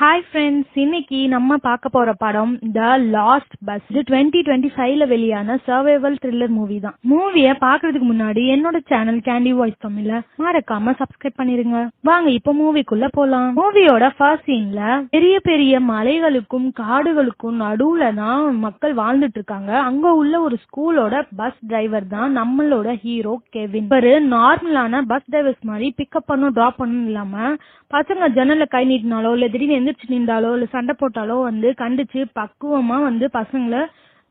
Hi friends, இன்னைக்கு நம்ம பார்க்க போற படம் த லாஸ்ட் பஸ். இது 2025ல வெளியான சர்வைவல் த்ரில்லர் மூவி தான். மூவியை பாக்குறதுக்கு முன்னாடி என்னோட சேனல் கேண்டி வாய்ஸ் தமிழ்ல மறக்காம சப்ஸ்கிரைப் பண்ணிருங்க. வாங்க இப்போ மூவிக்குள்ள போலாம். மூவியோட ஃபர்ஸ்ட் சீன்ல பெரிய பெரிய மலைகளுக்கும் காடுகளுக்கும் நடுவுல தான் மக்கள் வாழ்ந்துட்டு இருக்காங்க. அங்க உள்ள ஒரு ஸ்கூலோட பஸ் டிரைவர் தான் நம்மளோட ஹீரோ கெவின். ஒரு நார்மலான பஸ் டிரைவர்ஸ் மாதிரி பிக்கப் பண்ணும் டிராப் பண்ணும் இல்லாம பசங்க ஜன்னல்ல கை நீட்டினாலோ இல்ல திடீர்னு எந்திரிச்சு நின்றாலோ இல்ல சண்டை போட்டாலோ கண்டிச்சு பக்குவமா பசங்களை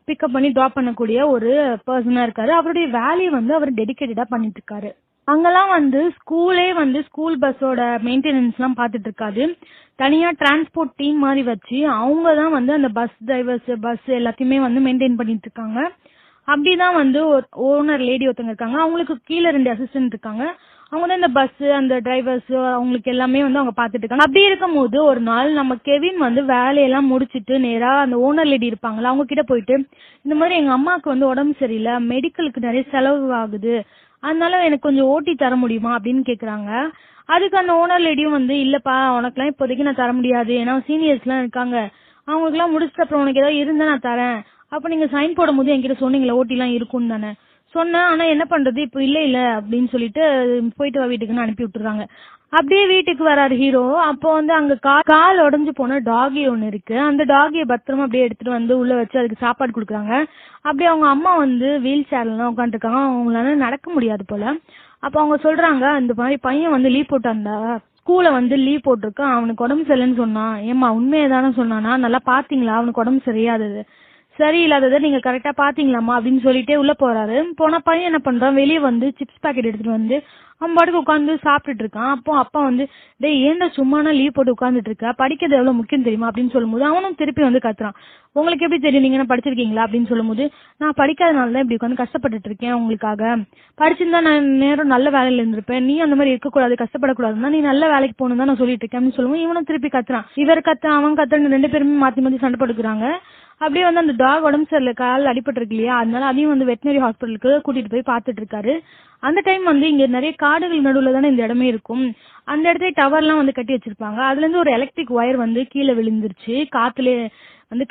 பிக்கப் பண்ணி டிராப் பண்ணக்கூடிய ஒரு பர்சனா இருக்காரு. அவருடைய வேலையை அவர் டெடிகேட்டடா பண்ணிட்டு இருக்காரு. அங்கெல்லாம் ஸ்கூலே ஸ்கூல் பஸ்ஸோட மெயின்டெனன்ஸ் எல்லாம் பாத்துட்டு இருக்காது. தனியா டிரான்ஸ்போர்ட் டீம் மாதிரி வச்சு அவங்க தான் அந்த பஸ் டிரைவர்ஸ் பஸ் எல்லாத்தையுமே மெயின்டைன் பண்ணிட்டு இருக்காங்க. அப்படிதான் ஓனர் லேடி ஒருத்தங்க இருக்காங்க. அவங்களுக்கு கீழே 2 அசிஸ்டன்ட் இருக்காங்க. அவங்க தான் இந்த பஸ் அந்த டிரைவர்ஸ் அவங்களுக்கு எல்லாமே அவங்க பாத்துட்டு இருக்காங்க. அப்படி இருக்கும் போது ஒரு நாள் நம்ம கெவின் வேலையெல்லாம் முடிச்சிட்டு நேரா அந்த ஓனர் லேடி இருப்பாங்களா அவங்க கிட்ட போயிட்டு, இந்த மாதிரி எங்க அம்மாவுக்கு உடம்பு சரியில்லை, மெடிக்கலுக்கு நிறைய செலவு ஆகுது, அதனால எனக்கு கொஞ்சம் ஓட்டி தர முடியுமா அப்படின்னு கேக்குறாங்க. அதுக்கு அந்த ஓனர் லேடியும் இல்லப்பா உனக்குலாம் இப்போதைக்கு நான் தர முடியாது, ஏன்னா சீனியர்ஸ் எல்லாம் இருக்காங்க, அவங்களுக்கு எல்லாம் முடிச்சிட்ட அப்புறம் உனக்கு ஏதாவது இருந்தா நான் தரேன். அப்ப நீங்க சைன் போடும் போது என்கிட்ட சொன்னீங்களா ஓட்டி எல்லாம் இருக்கும் தானே சொன்னேன். ஆனா என்ன பண்றது இப்ப இல்ல அப்படின்னு சொல்லிட்டு போயிட்டு வா வீட்டுக்குன்னு அனுப்பி விட்டுறாங்க. அப்படியே வீட்டுக்கு வராரு ஹீரோ. அப்போ அங்க கால் உடஞ்சு போன டாகி ஒண்ணு இருக்கு. அந்த டாகியை பத்திரமா அப்படியே எடுத்துட்டு உள்ள வச்சு அதுக்கு சாப்பாடு கொடுக்குறாங்க. அப்படியே அவங்க அம்மா வீல் சேர்ல எல்லாம் உட்காந்துருக்காங்க. அவங்களால நடக்க முடியாது போல. அப்ப அவங்க சொல்றாங்க, இந்த மாதிரி பையன் லீவ் போட்டான்டா, ஸ்கூல லீவ் போட்டிருக்கான், அவனுக்கு உடம்பு சரியில்லைன்னு சொன்னான். ஏமா உண்மையதானே சொன்னானா, நல்லா பாத்தீங்களா அவனுக்கு உடம்பு சரியாதது சரியில்லாததை நீங்க கரெக்டா பாத்தீங்களாமா அப்படின்னு சொல்லிட்டே உள்ள போறாரு. போன பையன் என்ன பண்றான், வெளியே சிப்ஸ் பாக்கெட் எடுத்துட்டு அவன் பாட்டுக்கு உட்காந்து சாப்பிட்டுட்டு இருக்கான். அப்போ அப்பா டேய் ஏன்டா சும்மானா லீவ் போட்டு உட்காந்துட்டு இருக்க, படிக்கிறது எவ்வளவு முக்கியம் தெரியுமா அப்படின்னு சொல்லும்போது அவனும் திருப்பி கத்துறான், உங்களுக்கு எப்படி தெரியும், நீங்க என்ன படிச்சிருக்கீங்களா அப்படின்னு சொல்லும்போது, நான் படிக்காதனாலதான் இப்படி உட்காந்து கஷ்டப்பட்டுட்டு இருக்கேன், உங்களுக்காக படிச்சிருந்தா நான் நேரம் நல்ல வேலையில இருந்திருப்பேன், நீ அந்த மாதிரி இருக்கக்கூடாது கஷ்டப்படக்கூடாதுன்னா நீ நல்ல வேலைக்கு போகணும் தான் நான் சொல்லிட்டு இருக்கேன் அப்படின்னு சொல்லுவோம். இவனும் திருப்பி கத்துறான். இவர் கத்த அவன் கத்துறன்னு 2 பேருமே மாத்தி சண்டை போட்டுக்கிறாங்க. அப்படியே அந்த டாக் உடம்பு சரியில்லை, கால் அடிபட்டு இருக்கு இல்லையா, அதனால அதையும் வெட்டினரி ஹாஸ்பிட்டலுக்கு கூட்டிட்டு போய் பாத்துட்டு இருக்காரு. அந்த டைம் இங்க நிறைய காடுகள் நடுவுல தானே இந்த இடமே இருக்கும். அந்த இடத்துல டவர் எல்லாம் கட்டி வச்சிருப்பாங்க. அதுல இருந்து ஒரு எலக்ட்ரிக் ஒயர் கீழே விழுந்துருச்சு. காத்துலயே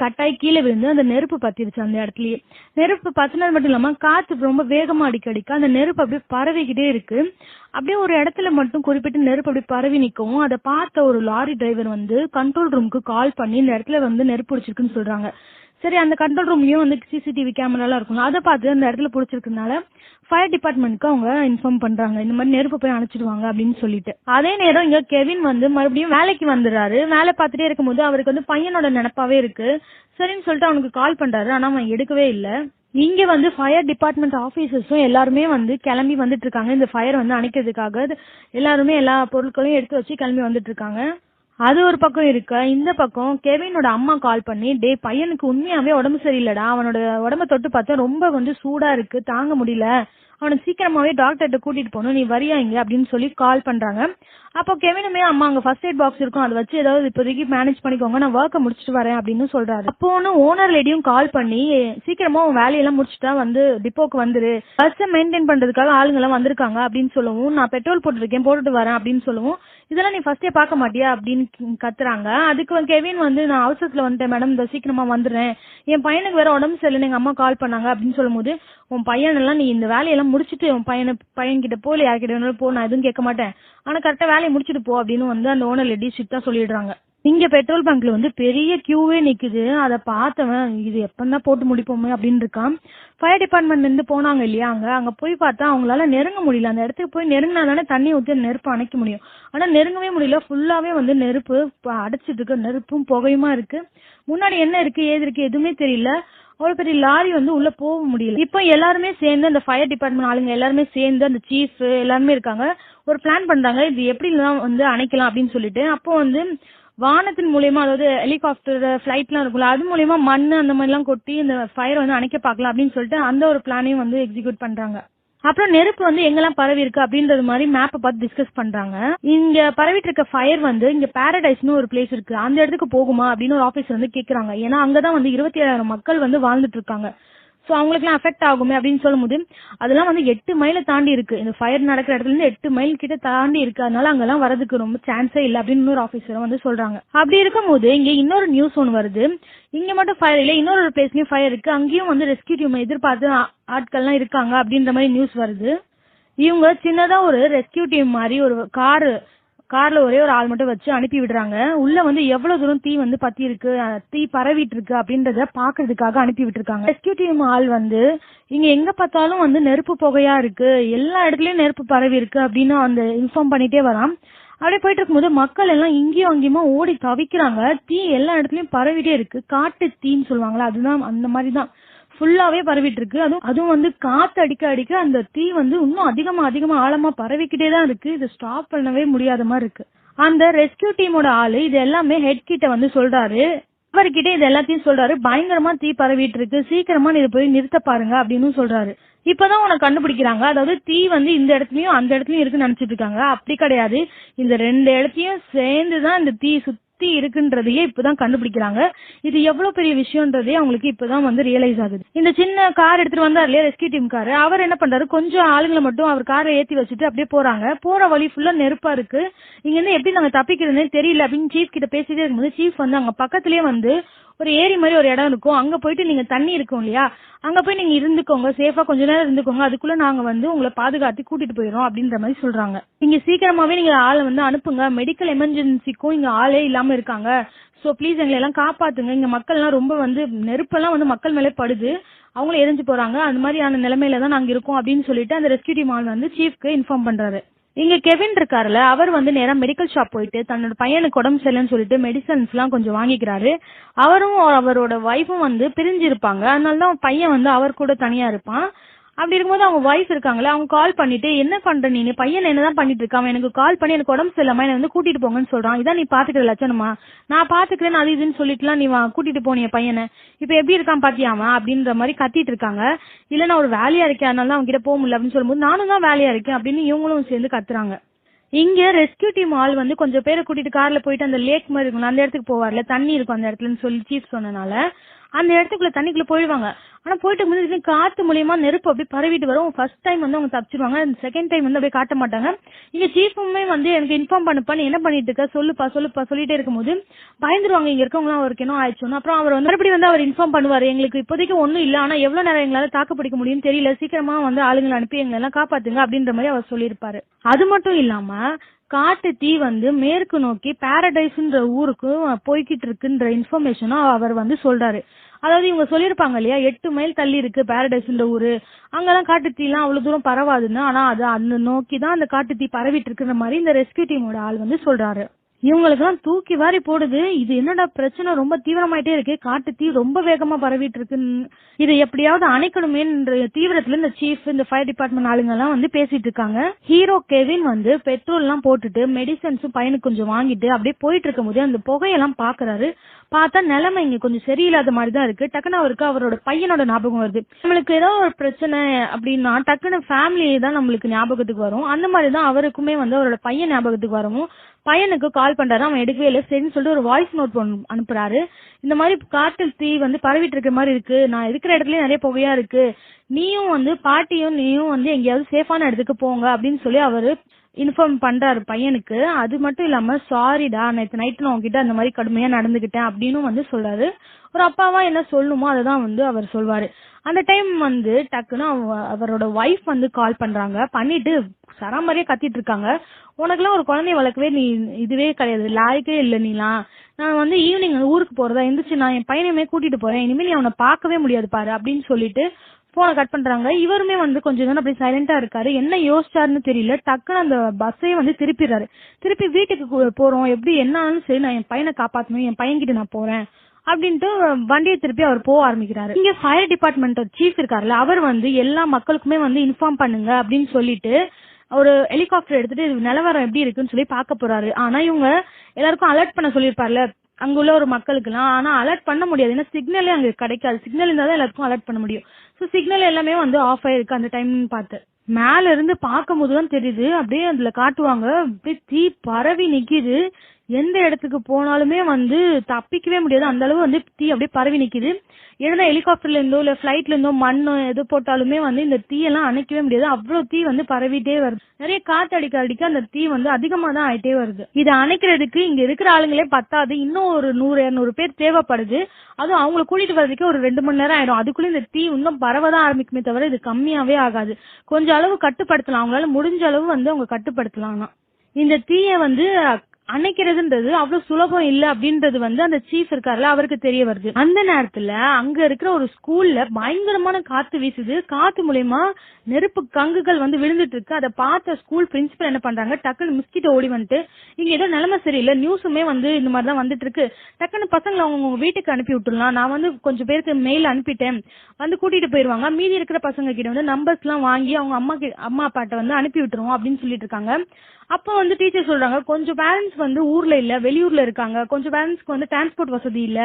கட்டாயி கீழே விழுந்து அந்த நெருப்பு பத்திருச்சு. அந்த இடத்துலயே நெருப்பு பத்தினது மட்டும் இல்லாம காத்து ரொம்ப வேகமா அடிக்க அந்த நெருப்பு அப்படியே பரவிக்கிட்டே இருக்கு. அப்படியே ஒரு இடத்துல மட்டும் குறிப்பிட்டு நெருப்பு அப்படி பரவி நிக்கவும் அதை பார்த்த ஒரு லாரி டிரைவர் கண்ட்ரோல் ரூமுக்கு கால் பண்ணி இந்த இடத்துல நெருப்பு பிடிச்சிருக்குன்னு சொல்றாங்க. சரி, அந்த கண்ட்ரோல் ரூம்லயும் சிசிடிவி கேமரா எல்லாம் இருக்கும். அதை பார்த்து அந்த இடத்துல பிடிச்சிருக்கனால ஃபயர் டிபார்ட்மெண்ட்க்கு அவங்க இன்ஃபார்ம் பண்றாங்க, இந்த மாதிரி நெருப்பு போய் அணைச்சிடுவாங்க அப்படின்னு சொல்லிட்டு. அதே நேரம் இங்க கெவின் மறுபடியும் வேலைக்கு வந்துடுறாரு. வேலை பார்த்துட்டே இருக்கும்போது அவருக்கு பையனோட நினைப்பாவே இருக்கு. சரின்னு சொல்லிட்டு அவனுக்கு கால் பண்றாரு. ஆனா அவன் எடுக்கவே இல்லை. இங்க ஃபயர் டிபார்ட்மெண்ட் ஆபீசர்ஸும் எல்லாருமே கிளம்பி வந்துட்டு இருக்காங்க. இந்த ஃபயர் அணைக்கிறதுக்காக எல்லாருமே எல்லா பொருட்களையும் எடுத்து வச்சு கிளம்பி வந்துட்டு இருக்காங்க. அது ஒரு பக்கம் இருக்க, இந்த பக்கம் கெவினோட அம்மா கால் பண்ணி, டே பையனுக்கு உண்மையாவே உடம்பு சரியில்லடா, அவனோட உடம்ப தொட்டு பார்த்தா ரொம்ப சூடா இருக்கு, தாங்க முடியல, அவனை சீக்கிரமாவே டாக்டர்கிட்ட கூட்டிட்டு போகணும், நீ வரியா இங்க அப்படின்னு சொல்லி கால் பண்றாங்க. அப்போ கெவினுமே அம்மா அங்க ஃபர்ஸ்ட் எய்ட் பாக்ஸ் இருக்கும், அதை வச்சு ஏதாவது இப்போதைக்கு மேனேஜ் பண்ணிக்கோங்க, நான் ஒர்க்கை முடிச்சுட்டு வரேன் அப்படின்னு சொல்றாரு. அப்போ ஓனர் லேடியும் கால் பண்ணி, சீக்கிரமா உன் வேலையெல்லாம் முடிச்சுட்டா டிப்போக்கு வந்துரு, பஸ்ஸை மெயின்டைன் பண்றதுக்காக ஆளுங்க எல்லாம் வந்திருக்காங்க அப்படின்னு சொல்லவும், நான் பெட்ரோல் போட்டுட்டு வரேன் அப்படின்னு சொல்லவும், இதெல்லாம் நீ ஃபர்ஸ்டே பார்க்க மாட்டியா அப்படின்னு கத்துறாங்க. அதுக்கு கெவின் நான் அவசரத்துல வந்துட்டேன் மேடம், இந்த சீக்கிரமா வந்துடுறேன், என் பையனுக்கு வேற உடம்பு சரியில்லை, எங்க அம்மா கால் பண்ணாங்க அப்படின்னு சொல்லும் போது, உன் பையனெல்லாம் நீ இந்த வேலையெல்லாம் முடிச்சுட்டு உன் பையன்கிட்ட போல யார்கிட்ட வேணாலும் போ, நான் எதுவும் கேட்க மாட்டேன், ஆனா கரெக்டா வேலையை முடிச்சுட்டு போ அப்படின்னு அந்த ஓனர் லேடி ஸ்ட்ரிக்ட்டா சொல்லிடுறாங்க. இங்க பெட்ரோல் பங்க்ல பெரிய கியூவே நிக்குது. அதை பார்த்தவன் இது எப்பதான் போட்டு முடிப்போமே அப்படின்னு இருக்கான். ஃபயர் டிபார்ட்மெண்ட்ல இருந்து போனாங்க இல்லையா, அங்க போய் பார்த்தா அவங்களால நெருங்க முடியல. அந்த இடத்துக்கு போய் நெருங்கினாதானே தண்ணி ஊற்றி நெருப்பு அணைக்க முடியும். ஆனா நெருங்கவே முடியல. ஃபுல்லாவே நெருப்பு அடைச்சிட்டு இருக்கு, நெருப்பும் புகையுமா இருக்கு. முன்னாடி என்ன இருக்கு ஏது இருக்கு எதுவுமே தெரியல. ஒரு பெரிய லாரி உள்ள போக முடியல. இப்போ எல்லாருமே சேர்ந்து அந்த ஃபயர் டிபார்ட்மெண்ட் ஆளுங்க எல்லாருமே சேர்ந்து அந்த சீஃப் எல்லாருமே இருக்காங்க. ஒரு பிளான் பண்றாங்க, இது எப்படி அணைக்கலாம் அப்படின்னு சொல்லிட்டு. அப்போ வானத்தின் மூலியமா, அதாவது ஹெலிகாப்டர் பிளைட் எல்லாம் இருக்குல்ல, அது மூலியமா மண்ணு அந்த மாதிரி எல்லாம் கொட்டி இந்த ஃபயர் அணைக்க பார்க்கலாம் அப்படின்னு சொல்லிட்டு அந்த ஒரு பிளானையும் எக்ஸிக்யூட் பண்றாங்க. அப்புறம் நெருப்பு எங்கெல்லாம் பரவி இருக்கு அப்படின்றது மாதிரி மேப்பை பார்த்து டிஸ்கஸ் பண்றாங்க. இங்க பரவிட்டு இருக்க ஃபயர் இங்க பாரடைஸ்னு ஒரு பிளேஸ் இருக்கு, அந்த இடத்துக்கு போகுமா அப்படின்னு ஒரு ஆபீசர் கேக்குறாங்க. ஏன்னா அங்கதான் 27,000 மக்கள் வாழ்ந்துட்டு இருக்காங்க. சோ அவங்களுக்கு அஃபெக்ட் ஆகுமே அப்படின்னு சொல்லும்போது அதெல்லாம் வந்து 8 மைல தாண்டி இருக்கு. இந்த ஃபயர் நடக்கிற இடத்துல இருந்து 8 மைல் கிட்ட தாண்டி இருக்கு. அதனால அங்கெல்லாம் வரதுக்கு ரொம்ப சான்ஸே இல்ல அப்படின்னு இன்னொரு ஆபீசர் வந்து சொல்றாங்க. அப்படி இருக்கும்போது இங்க இன்னொரு நியூஸ் ஒன்று வருது. இங்க மட்டும் ஃபயர் இல்ல, இன்னொரு பிளேஸ்லயும் ஃபயர் இருக்கு. அங்கேயும் வந்து ரெஸ்கியூ டீம் எதிர்பார்த்து ஆட்கள்லாம் இருக்காங்க அப்படின்ற மாதிரி நியூஸ் வருது. இவங்க சின்னதா ஒரு ரெஸ்கியூ டீம் மாதிரி ஒரு கார்ல ஒரே ஒரு ஆள் மட்டும் வச்சு அனுப்பி விடுறாங்க. உள்ள வந்து எவ்வளவு தூரம் தீ வந்து பத்தி இருக்கு, தீ பரவிட்டு இருக்கு அப்படின்றத பாக்குறதுக்காக அனுப்பி விட்டுருக்காங்க. ரெஸ்கியூ டீம் ஆள் வந்து இங்க எங்க பார்த்தாலும் வந்து நெருப்பு புகையா இருக்கு, எல்லா இடத்துலயும் நெருப்பு பரவி இருக்கு அப்படின்னு அந்த இன்ஃபார்ம் பண்ணிட்டே வரான். அப்படியே போயிட்டு இருக்கும்போது மக்கள் எல்லாம் இங்கேயும் அங்கேயுமா ஓடி தவிக்கிறாங்க. தீ எல்லா இடத்துலயும் பரவிட்டே இருக்கு. காட்டு தீன்னு சொல்லுவாங்களா, அதுதான் அந்த மாதிரிதான் ஃபுல்லாவே பரவிட்டு இருக்கு. அதுவும் வந்து காத்து அடிக்க அடிக்க அந்த தீ வந்து இன்னும் அதிகமா ஆழமா பரவிக்கிட்டே தான் இருக்கு. இதை ஸ்டாப் பண்ணவே முடியாத மாதிரி இருக்கு. அந்த ரெஸ்கியூ டீமோட ஆளு இது எல்லாமே ஹெட் கிட்ட வந்து சொல்றாரு. அவர்கிட்ட இது எல்லாத்தையும் சொல்றாரு, பயங்கரமா தீ பரவிட்டு இருக்கு, சீக்கிரமா நீ போய் நிறுத்த பாருங்க அப்படின்னு சொல்றாரு. இப்பதான் உனக்கு கண்டுபிடிக்கிறாங்க, அதாவது தீ வந்து இந்த இடத்துலயும் அந்த இடத்துலயும் இருக்குன்னு நினைச்சிட்டு இருக்காங்க. அப்படி கிடையாது, இந்த 2 இடத்தையும் சேர்ந்துதான் இந்த தீ சுத்தி இருக்குன்றதையே இப்பதான் கண்டுபிடிக்கிறாங்க. இது எவ்வளவு பெரிய விஷயம்ன்றதே அவங்களுக்கு இப்பதான் வந்து ரியலைஸ் ஆகுது. இந்த சின்ன கார் எடுத்துட்டு வந்தார் இல்லையா ரெஸ்கியூ டீம் கார், அவர் என்ன பண்றாரு, கொஞ்சம் ஆளுங்களை மட்டும் அவர் காரை ஏத்தி வச்சுட்டு அப்படியே போறாங்க. போற வழி ஃபுல்லா நெருப்பா இருக்கு. இங்க இருந்து எப்படி நாங்க தப்பிக்கிறதுனே தெரியல அப்படின்னு சீஃப் கிட்ட பேசிட்டே இருக்கும்போது சீஃப் வந்து அங்க பக்கத்துலயே வந்து ஒரு ஏரி மாதிரி ஒரு இடம் இருக்கும், அங்க போயிட்டு நீங்க தண்ணி இருக்கும் இல்லையா, அங்க போய் நீங்க இருந்துக்கோங்க, சேஃபா கொஞ்ச நேரம் இருந்துக்கோங்க, அதுக்குள்ள நாங்க வந்து உங்களை பாதுகாத்து கூட்டிட்டு போயிடும் அப்படின்ற மாதிரி சொல்றாங்க. இங்க சீக்கிரமாவே நீங்க ஆளை வந்து அனுப்புங்க, மெடிக்கல் எமர்ஜென்சிக்கும் இங்க ஆளே இல்லாம இருக்காங்க, சோ ப்ளீஸ் எங்களை எல்லாம் காப்பாத்துங்க, இங்க மக்கள் எல்லாம் ரொம்ப வந்து நெருப்பெல்லாம் வந்து மக்கள் மேலே படுது, அவங்களும் எரிஞ்சு போறாங்க, அந்த மாதிரியான நிலைமையில தான் நாங்க இருக்கோம் அப்படின்னு சொல்லிட்டு அந்த ரெஸ்கியூ டீம் ஆள் வந்து சீஃப்க்கு இன்ஃபார்ம் பண்றாரு. இங்க கெவின் இருக்காருல்ல, அவர் வந்து நேரா மெடிக்கல் ஷாப் போயிட்டு தன்னோட பையனுக்கு உடம்பு சரியில்லைன்னு சொல்லிட்டு மெடிசன்ஸ் எல்லாம் கொஞ்சம் வாங்கிக்கிறாரு. அவரும் அவரோட வைஃபும் வந்து பிரிஞ்சு இருப்பாங்க, அதனாலதான் பையன் வந்து அவர் கூட தனியா இருப்பான். அப்படி இருக்கும்போது அவங்க வைஃப் இருக்காங்களே, அவங்க கால் பண்ணிட்டு என்ன பண்ற நீ பையன் என்னதான் பண்ணிட்டு இருக்கான், எனக்கு கால் பண்ணி எனக்கு உடம்பு சரியில்லாம என்ன வந்து கூட்டிட்டு போங்கன்னு சொல்றான், இதான் நீ பாத்துக்கிற லட்சணமா, நான் பாத்துக்கிறேன்னு அது இதுன்னு சொல்லிட்டுலாம் நீ கூட்டிட்டு போனிய பையனை, இப்ப எப்படி இருக்கான் பாத்தியாமா அப்படின்ற மாதிரி கத்திட்டு இருக்காங்க. இல்ல நான் ஒரு வேலையா இருக்கேன் அதனால அவங்க கிட்ட போக முடியல அப்படின்னு சொல்லும்போது நானும் தான் வேலையா இருக்கேன் அப்படின்னு இவங்களும் சேர்ந்து கத்துறாங்க. இங்க ரெஸ்கியூ டீம் ஆள் வந்து கொஞ்சம் பேரை கூட்டிட்டு கார்ல போயிட்டு அந்த லேக் மாதிரி இருக்கும் அந்த இடத்துக்கு போவார்ல, தண்ணி இருக்கும் அந்த இடத்துலன்னு சொல்லி சீஃப் சொன்னனால அந்த இடத்துக்குள்ள தண்ணிக்குள்ள போயிடுவாங்க. ஆனா போயிட்டு போது காத்து மூலியமா நெருப்பு அப்படி பரவிட்டு வரும். ஃபர்ஸ்ட் டைம் வந்து அவங்க தப்பிச்சிருவாங்க, செகண்ட் டைம் வந்து அப்படியே காட்ட மாட்டாங்க. இங்க சீஃபுமே வந்து எனக்கு இன்ஃபார்ம் பண்ணுப்பா, நீ என்ன பண்ணிட்டு இருக்க, சொல்லுப்பா சொல்லிட்டே இருக்கும்போது பயந்துருவாங்க இங்க இருக்கவங்க எல்லாம், அவருக்கு என்ன ஆயிடுச்சு. அப்புறம் அவர் வந்து மறுபடியும் வந்து அவர் இன்ஃபார்ம் பண்ணுவாரு, எங்களுக்கு இப்போதைக்கு ஒண்ணும் இல்ல, ஆனா எவ்வளவு நேரம் எங்களால தாக்கு பிடிக்க முடியும்னு தெரியல, சீக்கிரமா வந்து ஆளுங்களை அனுப்பி எங்களை எல்லாம் காப்பாத்துங்க அப்படின்ற மாதிரி அவர் சொல்லியிருப்பாரு. அது மட்டும் இல்லாம காட்டு தீ வந்து மேற்கு நோக்கி பாரடைஸ்ன்ற ஊருக்கு போய்கிட்டு இருக்குன்ற இன்ஃபர்மேஷனும் அவர் வந்து சொல்றாரு. அதாவது இவங்க சொல்லியிருப்பாங்க இல்லையா 8 மைல் தள்ளி இருக்கு பாரடைஸ்ன்ற ஊரு, அங்கெல்லாம் காட்டு தீ எல்லாம் அவ்வளவு தூரம் பரவாதுன்னு, ஆனா அது அந்த நோக்கிதான் அந்த காட்டு தீ பரவிட்டு இருக்குன்ற மாதிரி இந்த ரெஸ்கியூ டீமோட ஆள் வந்து சொல்றாரு. இவங்களுக்கு எல்லாம் தூக்கி வாரி போடுது, இது என்னடா பிரச்சனை ரொம்ப தீவிரமாயிட்டே இருக்கு, காட்டு தீ ரொம்ப வேகமா பரவிட்டு இருக்குன்னு, இதை எப்படியாவது அணைக்கணுமேன்ற தீவிரத்துல இந்த சீஃப் இந்த ஃபயர் டிபார்ட்மெண்ட் ஆளுங்க எல்லாம் வந்து பேசிட்டு இருக்காங்க. ஹீரோ கெவின் வந்து பெட்ரோல் எல்லாம் போட்டுட்டு மெடிசன்ஸும் பையனுக்கு கொஞ்சம் வாங்கிட்டு அப்படியே போயிட்டு இருக்கும் போது அந்த புகையெல்லாம் பாக்குறாரு. பார்த்தா நிலைமை இங்க கொஞ்சம் சரியில்லாத மாதிரி தான் இருக்கு. டக்குன்னு அவருக்கு அவரோட பையனோட ஞாபகம் வருது. நம்மளுக்கு ஏதாவது ஒரு பிரச்சனை அப்படின்னா டக்குன்னு ஃபேமிலி தான் நம்மளுக்கு ஞாபகத்துக்கு வரும். அந்த மாதிரிதான் அவருக்குமே வந்து அவரோட பையன் ஞாபகத்துக்கு வரவும் பையனுக்கு கால் பண்றாரு. அவன் எடுக்கவே இல்லை. சரின்னு சொல்லிட்டு ஒரு வாய்ஸ் நோட் அனுப்புறாரு. இந்த மாதிரி காட்டில் தீ வந்து பரவிட்டு இருக்க மாதிரி இருக்கு, நான் இருக்கிற இடத்துலயே நிறைய புகையா இருக்கு, நீயும் வந்து பாட்டியும் நீயும் வந்து எங்கேயாவது சேஃபான இடத்துக்கு போங்க அப்படின்னு சொல்லி அவரு இன்ஃபார்ம் பண்றாரு பையனுக்கு. அது மட்டும் இல்லாம சாரிடா நேற்று நைட்டு நான் உங்ககிட்ட அந்த மாதிரி கடுமையா நடந்துகிட்டேன் அப்படின்னு வந்து சொல்றாரு. ஒரு அப்பாவா என்ன சொல்லணுமோ அதான் வந்து அவர் சொல்வாரு. அந்த டைம் வந்து டக்குன்னு அவரோட ஒய்ஃப் வந்து கால் பண்றாங்க. பண்ணிட்டு சராமரியா கத்திட்டு இருக்காங்க, உனக்குலாம் ஒரு குழந்தைய வளர்க்கவே நீ இதுவே கிடையாது, லாய்க்கே இல்ல, நீலாம் நான் வந்து ஈவினிங் ஊருக்கு போறதா இருந்துச்சு, நான் என் பையனையுமே கூட்டிட்டு போறேன், இனிமேல் நீ அவனை பார்க்கவே முடியாது பாரு அப்படின்னு சொல்லிட்டு போனை கட் பண்றாங்க. இவருமே வந்து கொஞ்சம் நேரம் அப்படி சைலண்டா இருக்காரு. என்ன யோசிச்சாருன்னு தெரியல. டக்குன்னு அந்த பஸ்ஸையே வந்து திருப்பிடுறாரு. திருப்பி வீட்டுக்கு போறோம், எப்படி என்னாலும் சரி நான் என் பையனை காப்பாத்தணும், என் பையன்கிட்ட நான் போறேன் அப்படின்ட்டு வண்டியை திருப்பி அவர் போக ஆரம்பிக்கிறாரு. இங்க ஃபயர் டிபார்ட்மெண்ட் சீஃப் இருக்காருல்ல, அவர் வந்து எல்லா மக்களுக்குமே வந்து இன்ஃபார்ம் பண்ணுங்க அப்படின்னு சொல்லிட்டு ஒரு ஹெலிகாப்டர் எடுத்துட்டு நிலவரம் எப்படி இருக்குன்னு சொல்லி பார்க்க போறாரு. ஆனா இவங்க எல்லாருக்கும் அலர்ட் பண்ண சொல்லியிருப்பார்ல அங்க உள்ள ஒரு மக்களுக்கு எல்லாம், ஆனா அலர்ட் பண்ண முடியாது, ஏன்னா சிக்னலே அங்க கிடைக்காது. சிக்னல் இருந்தாதான் எல்லாருக்கும் அலர்ட் பண்ண முடியும். சோ சிக்னல் எல்லாமே வந்து ஆஃப் ஆயிருக்கு அந்த டைம் பார்த்து. மேல இருந்து பார்க்கும் போதுதான் தெரியுது, அப்படியே அதுல காட்டுவாங்க, அப்படியே தீ பரவி நிக்குது. எந்த இடத்துக்கு போனாலுமே வந்து தப்பிக்கவே முடியாது. அந்த அளவு வந்து தீ அப்படியே பரவி நிக்குது. ஏன்னா ஹெலிகாப்டர்ல இருந்தோ இல்ல பிளைட்ல இருந்தோ மண்ணோ எது போட்டாலுமே வந்து இந்த தீயெல்லாம் அணைக்கவே முடியாது. அவ்வளவு தீ வந்து பரவிட்டே வருது. நிறைய காத்து அடிக்க அடிக்க அந்த தீ வந்து அதிகமா தான் ஆயிட்டே வருது. இதை அணைக்கிறதுக்கு இங்க இருக்கிற ஆளுங்களே பத்தாது, இன்னும் ஒரு 100-200 பேர் தேவைப்படுது. அதுவும் அவங்களை கூட்டிட்டு வர்றதுக்கு ஒரு 2 மணி நேரம் ஆயிடும். அதுக்குள்ள இந்த தீ இன்னும் பரவதான் ஆரம்பிக்குமே தவிர இது கம்மியாவே ஆகாது. கொஞ்சம் அளவு கட்டுப்படுத்தலாம், அவங்களால முடிஞ்ச அளவு வந்து அவங்க கட்டுப்படுத்தலாம். இந்த தீய வந்து அணைக்கிறதுன்றது அவ்வளவு சுலபம் இல்ல அப்படின்றது வந்து அந்த சீஃப் இருக்காருல்ல அவருக்கு தெரிய வருது. அந்த நேரத்துல அங்க இருக்கிற ஒரு ஸ்கூல்ல பயங்கரமான காத்து வீசுது. காத்து மூலமா நெருப்பு கங்குகள் வந்து விழுந்துட்டு இருக்கு. அதை பார்த்த ஸ்கூல் பிரின்சிபல் என்ன பண்றாங்க, டக்குன்னு மிஸ்கிட்ட ஓடி வந்துட்டு இங்க ஏதோ நிலைமை சரியில்லை, நியூஸுமே வந்து இந்த மாதிரிதான் வந்துட்டு இருக்கு, டக்குன்னு பசங்களை அவங்க வீட்டுக்கு அனுப்பி விட்டுடலாம், நான் வந்து கொஞ்சம் பேருக்கு மெயில் அனுப்பிட்டேன், வந்து கூட்டிட்டு போயிருவாங்க, மீதி இருக்கிற பசங்க கிட்ட வந்து நம்பர்ஸ் எல்லாம் வாங்கி அவங்க அம்மா அப்பாட்ட வந்து அனுப்பி விட்டுருவோம் அப்படின்னு சொல்லிட்டு இருக்காங்க. அப்ப வந்து டீச்சர் சொல்றாங்க, கொஞ்சம் பேரண்ட்ஸ் வந்து ஊர்ல இல்ல வெளியூர்ல இருக்காங்க, கொஞ்சம் பேரண்ட்ஸ்க்கு வந்து டிரான்ஸ்போர்ட் வசதி இல்ல,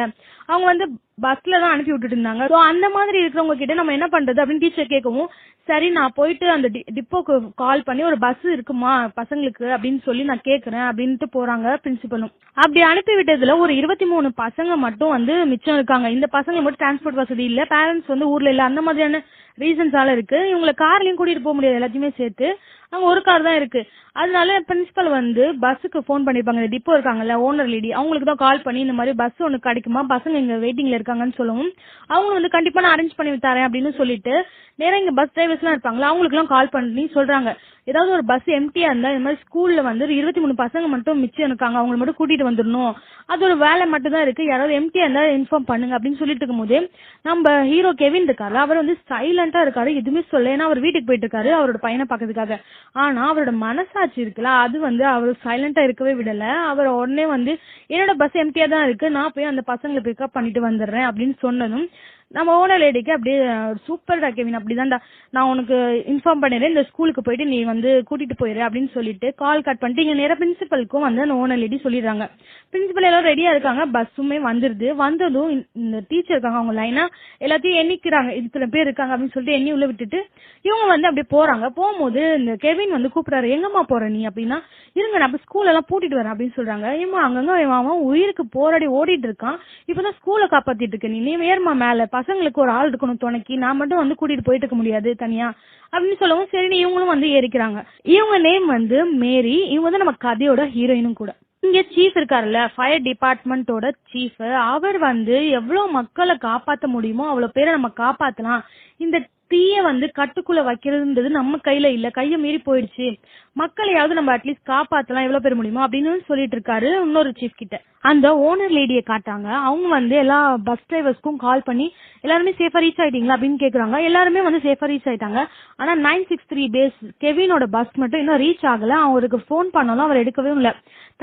அவங்க வந்து பஸ்ல தான் அனுப்பி விட்டுட்டு இருந்தாங்க. சோ அந்த மாதிரி இருக்கிறவங்க கிட்ட நம்ம என்ன பண்றது அப்படின்னு டீச்சர் கேட்கவும், சரி நான் போயிட்டு அந்த டிப்போக்கு கால் பண்ணி ஒரு பஸ் இருக்குமா பசங்களுக்கு அப்படின்னு சொல்லி நான் கேக்குறேன் அப்படின்ட்டு போறாங்க பிரின்சிபலும். அப்படி அனுப்பி விட்டதுல ஒரு 23 பசங்க மட்டும் வந்து மிச்சம் இருக்காங்க. இந்த பசங்க மட்டும் டிரான்ஸ்போர்ட் வசதி இல்ல, பேரண்ட்ஸ் வந்து ஊர்ல இல்ல, அந்த மாதிரியான ரீசன்ஸால இருக்கு. இவங்களை கார்லயும் கூட்டிட்டு போக முடியாது, எல்லாத்தையுமே சேர்த்து அங்க ஒரு கார் தான் இருக்கு. அதனால பிரின்சிபல் வந்து பஸ்ஸுக்கு போன் பண்ணிருப்பாங்க, டிப்போ இருக்காங்கல்ல ஓனர் லேடி, அவங்களுக்கு தான் கால் பண்ணி இந்த மாதிரி பஸ் ஒண்ணு கிடைக்குமா, பசங்க இங்க வெயிட்டிங்ல இருக்காங்கன்னு சொல்லவும் அவங்க வந்து கண்டிப்பா நான் அரேஞ்ச் பண்ணி தரேன் அப்படின்னு சொல்லிட்டு நேரம் இங்க பஸ் டிரைவர்ஸ் எல்லாம் இருப்பாங்களா அவங்களுக்கு எல்லாம் கால் பண்ணி சொல்றாங்க, ஏதாவது ஒரு பஸ் எம்டியா இருந்தா இந்த மாதிரி ஸ்கூல்ல வந்து 23 பசங்க மட்டும் மிச்சம் இருக்காங்க, அவங்களை மட்டும் கூட்டிட்டு வந்துடணும், அது ஒரு வேலை மட்டும் தான் இருக்கு, யாராவது எம்டியா இருந்தா இன்ஃபார்ம் பண்ணுங்க அப்படின்னு சொல்லிட்டு இருக்கும் போது நம்ம ஹீரோ கெவின் இருக்காரு, அவர் வந்து சைலண்டா இருக்காரு, எதுவுமே சொல்ல, ஏன்னா அவர் வீட்டுக்கு போயிட்டு இருக்காரு அவரோட பையனை பாக்கிறதுக்காக. ஆனா அவரோட மனசாட்சி இருக்குல்ல அது வந்து அவர் சைலண்டா இருக்கவே விடல. அவர் உடனே வந்து என்னோட பஸ் எம்டியா தான் இருக்கு, நான் போய் அந்த பசங்களை பிக்கப் பண்ணிட்டு வந்துடுறேன் அப்படின்னு சொன்னதும் நம்ம ஓனர் லேடிக்கு அப்படியே சூப்பர்டா கெவின், அப்படிதான்டா நான் உனக்கு இன்ஃபார்ம் பண்ணிடுறேன், இந்த ஸ்கூலுக்கு போயிட்டு நீ வந்து கூட்டிட்டு போயிரு அப்படின்னு சொல்லிட்டு கால் கட் பண்ணிட்டு இங்க நேரம் பிரின்சிபலுக்கும் வந்து அந்த ஓனர் லேடி சொல்லிடுறாங்க. பிரின்சிபல் எல்லாம் ரெடியா இருக்காங்க, பஸ்ஸுமே வந்துருது. வந்ததும் இந்த டீச்சர் இருக்காங்க, அவங்க லைனா எல்லாத்தையும் எண்ணிக்கிறாங்க, இத்தனை பேர் இருக்காங்க அப்படின்னு சொல்லிட்டு எண்ணி உள்ள விட்டுட்டு இவங்க வந்து அப்படியே போறாங்க. போகும்போது இந்த கெவின் வந்து கூப்பிடுறாரு, எங்கம்மா போற நீ அப்படின்னா, இருங்க நான் ஸ்கூல் எல்லாம் பூட்டிட்டு வரேன் அப்படின்னு சொல்றாங்க. ஏமா அங்கங்க அவன் உயிருக்கு போராடி ஓடிட்டு இருக்கான், இப்பதான் ஸ்கூலை காப்பாத்திட்டு இருக்க, நீ ஏறுமா மேல, பசங்களுக்கு ஒரு ஆள் இருக்கணும் துணைக்கு, நான் மட்டும் வந்து கூட்டிட்டு போயிட்டு இருக்க முடியாது தனியா அப்படின்னு சொல்லவும் சரி இவங்களும் வந்து ஏறிக்கிறாங்க. இவங்க நேம் வந்து மேரி, இவங்க வந்து நம்ம கதையோட ஹீரோயினும் கூட. இங்க சீஃப் இருக்காருல்ல ஃபயர் டிபார்ட்மெண்டோட சீஃப், அவர் வந்து எவ்வளவு மக்களை காப்பாத்த முடியுமோ அவ்வளவு பேரை நம்ம காப்பாத்தலாம், இந்த தீய வந்து கட்டுக்குள்ள வைக்கிறதுன்றது நம்ம கையில இல்ல, கைய மீறி போயிடுச்சு, மக்களையாவது நம்ம அட்லீஸ்ட் காப்பாத்தலாம் எவ்வளவு பேர் முடியுமோ அப்படின்னு சொல்லிட்டு இருக்காரு இன்னொரு சீஃப் கிட்ட. அந்த ஓனர் லேடியை காட்டாங்க, அவங்க வந்து எல்லா பஸ் டிரைவர்ஸ்க்கும் கால் பண்ணி எல்லாருமே சேஃபா ரீச் ஆயிட்டீங்களா அப்படின்னு கேக்குறாங்க. எல்லாருமே வந்து சேஃபா ரீச் ஆயிட்டாங்க. ஆனா 963 பேஸ் கெவினோட பஸ் மட்டும் இன்னும் ரீச் ஆகல. அவருக்கு போன் பண்ணாலும் அவர் எடுக்கவே இல்ல.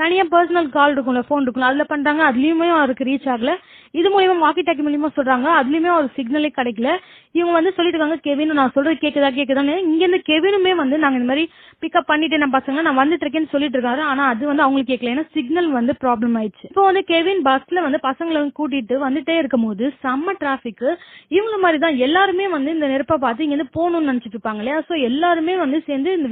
தனியா பர்சனல் கால் இருக்கும்ல, போன் இருக்கும்ல, அதுல பண்றாங்க, அதுலயுமே அவருக்கு ரீச் ஆகல. இது மூலியமா வாக்கி டாக்கி மூலியமா சொல்றாங்க, அதுலயுமே ஒரு சிக்னலே கிடைக்கல. இவங்க வந்து சொல்லிட்டு இருக்காங்க, கெவின் நான் சொல்றது கேக்குதான்னு. இங்க இருந்து கெவினுமே வந்து நாங்க இந்த மாதிரி பிக்கப் பண்ணிட்டு நான் பசங்க நான் வந்துட்டு இருக்கேன்னு சொல்லிட்டு இருக்காரு. ஆனா அது வந்து அவங்களுக்கு கேட்கல, ஏன்னா சிக்னல் வந்து ப்ராப்ளம் ஆயிடுச்சு. இப்போ வந்து கெவின் பஸ்ல வந்து பசங்களை கூட்டிட்டு வந்துட்டே இருக்கும் போது செம்ம டிராபிக். இவங்க மாதிரிதான் எல்லாருமே வந்து இந்த நெருப்பை பார்த்து இங்க இருந்து போகணும்னு நினைச்சிட்டு இருப்பாங்க இல்லையா, சோ எல்லாருமே வந்து சேர்ந்து இந்த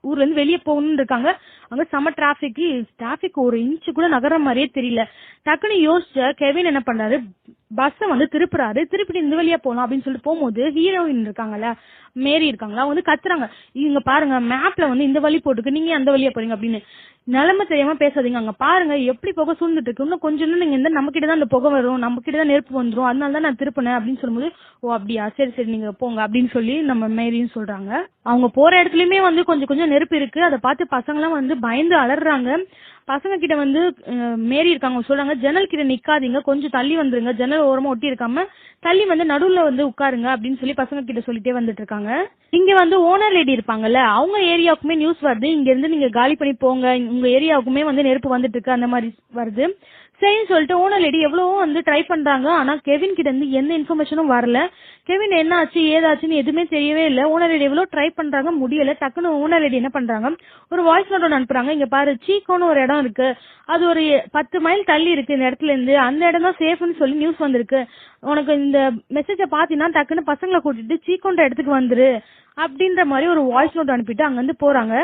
ஊர்ல இருந்து வெளியே போகணும்னு இருக்காங்க. அங்க செம்ம டிராபிக் ஒரு இன்ச்சு கூட நகர மாதிரியே தெரியல. டக்குன்னு யோசிச்ச கெவின் என்ன பண்றாரு, பஸ்ஸ வந்து திருப்பிட்டு இந்த வழியா போலாம் அப்படின்னு சொல்லிட்டு போகும்போது ஹீரோயின் இருக்காங்கல்ல மேரி இருக்காங்களா, அவங்க வந்து கத்துறாங்க, இங்க பாருங்க மேப்ல வந்து இந்த வழி போட்டுருக்கு, நீங்க அந்த வழியா போறீங்க அப்படின்னு. நிலைமை தெரியாம பேசாதீங்க, அங்க பாருங்க எப்படி புகை சூழ்ந்துட்டு இருக்கு, இன்னும் கொஞ்சம் நீங்க இந்த நம்ம கிட்டதான் அந்த புகை வரும், நம்ம கிட்டதான் நெருப்பு வந்துரும், அதனால தான் நான் திருப்பினேன் அப்படின்னு சொல்லும்போது, ஓ அப்படியா சரி நீங்க போங்க அப்படின்னு சொல்லி நம்ம மேரியும் சொல்றாங்க. அவங்க போற இடத்துலயுமே வந்து கொஞ்சம் நெருப்பு இருக்கு. அதை பார்த்து பசங்க எல்லாம் வந்து பயந்து அலறாங்க. பசங்க கிட்ட வந்து மேரி இருக்காங்க சொல்றாங்க, ஜன்னல் கிட்ட நிக்காதீங்க, கொஞ்சம் தள்ளி வந்துருங்க, ஜன்னல் ஓரமா ஒட்டி இருக்காம தள்ளி வந்து நடுவுல வந்து உட்காருங்க அப்படின்னு சொல்லி பசங்க கிட்ட சொல்லிட்டே வந்துட்டு இருக்காங்க. இங்க வந்து ஓனர் லேடி இருப்பாங்கல்ல, அவங்க ஏரியாவுக்குமே நியூஸ் வருது, இங்க இருந்து நீங்க காலி பண்ணி போங்க, உங்க ஏரியாவுக்குமே வந்து நெருப்பு வந்துட்டு இருக்கு அந்த மாதிரி வருது. சரின்னு சொல்லிட்டு ஓனர் லேடி எவ்வளவோ வந்து ட்ரை பண்றாங்க. ஆனா கெவின் கிட்ட இருந்து எந்த இன்ஃபர்மேஷனும் வரல. கெவின் என்ன ஆச்சு ஏதாச்சுன்னு எதுவுமே தெரியவே இல்லை. ஓனர் லேடி எவ்வளவு ட்ரை பண்றாங்க, முடியல. டக்குன்னு ஓனர் லேடி என்ன பண்றாங்க, ஒரு வாய்ஸ் நோட் அனுப்புறாங்க, இங்க பாரு சீக்கோன்னு ஒரு இடம் இருக்கு, அது ஒரு 10 மைல் தள்ளி இருக்கு இந்த இடத்துல இருந்து, அந்த இடம் தான் சேஃப்னு சொல்லி நியூஸ் வந்திருக்கு, உனக்கு இந்த மெசேஜ பாத்தீங்கன்னா டக்குன்னு பசங்களை கூட்டிட்டு சீக்கோன்ற இடத்துக்கு வந்துரு, அப்படின்ற மாதிரி ஒரு வாய்ஸ் நோட் அனுப்பிட்டு அங்க இருந்து போறாங்க.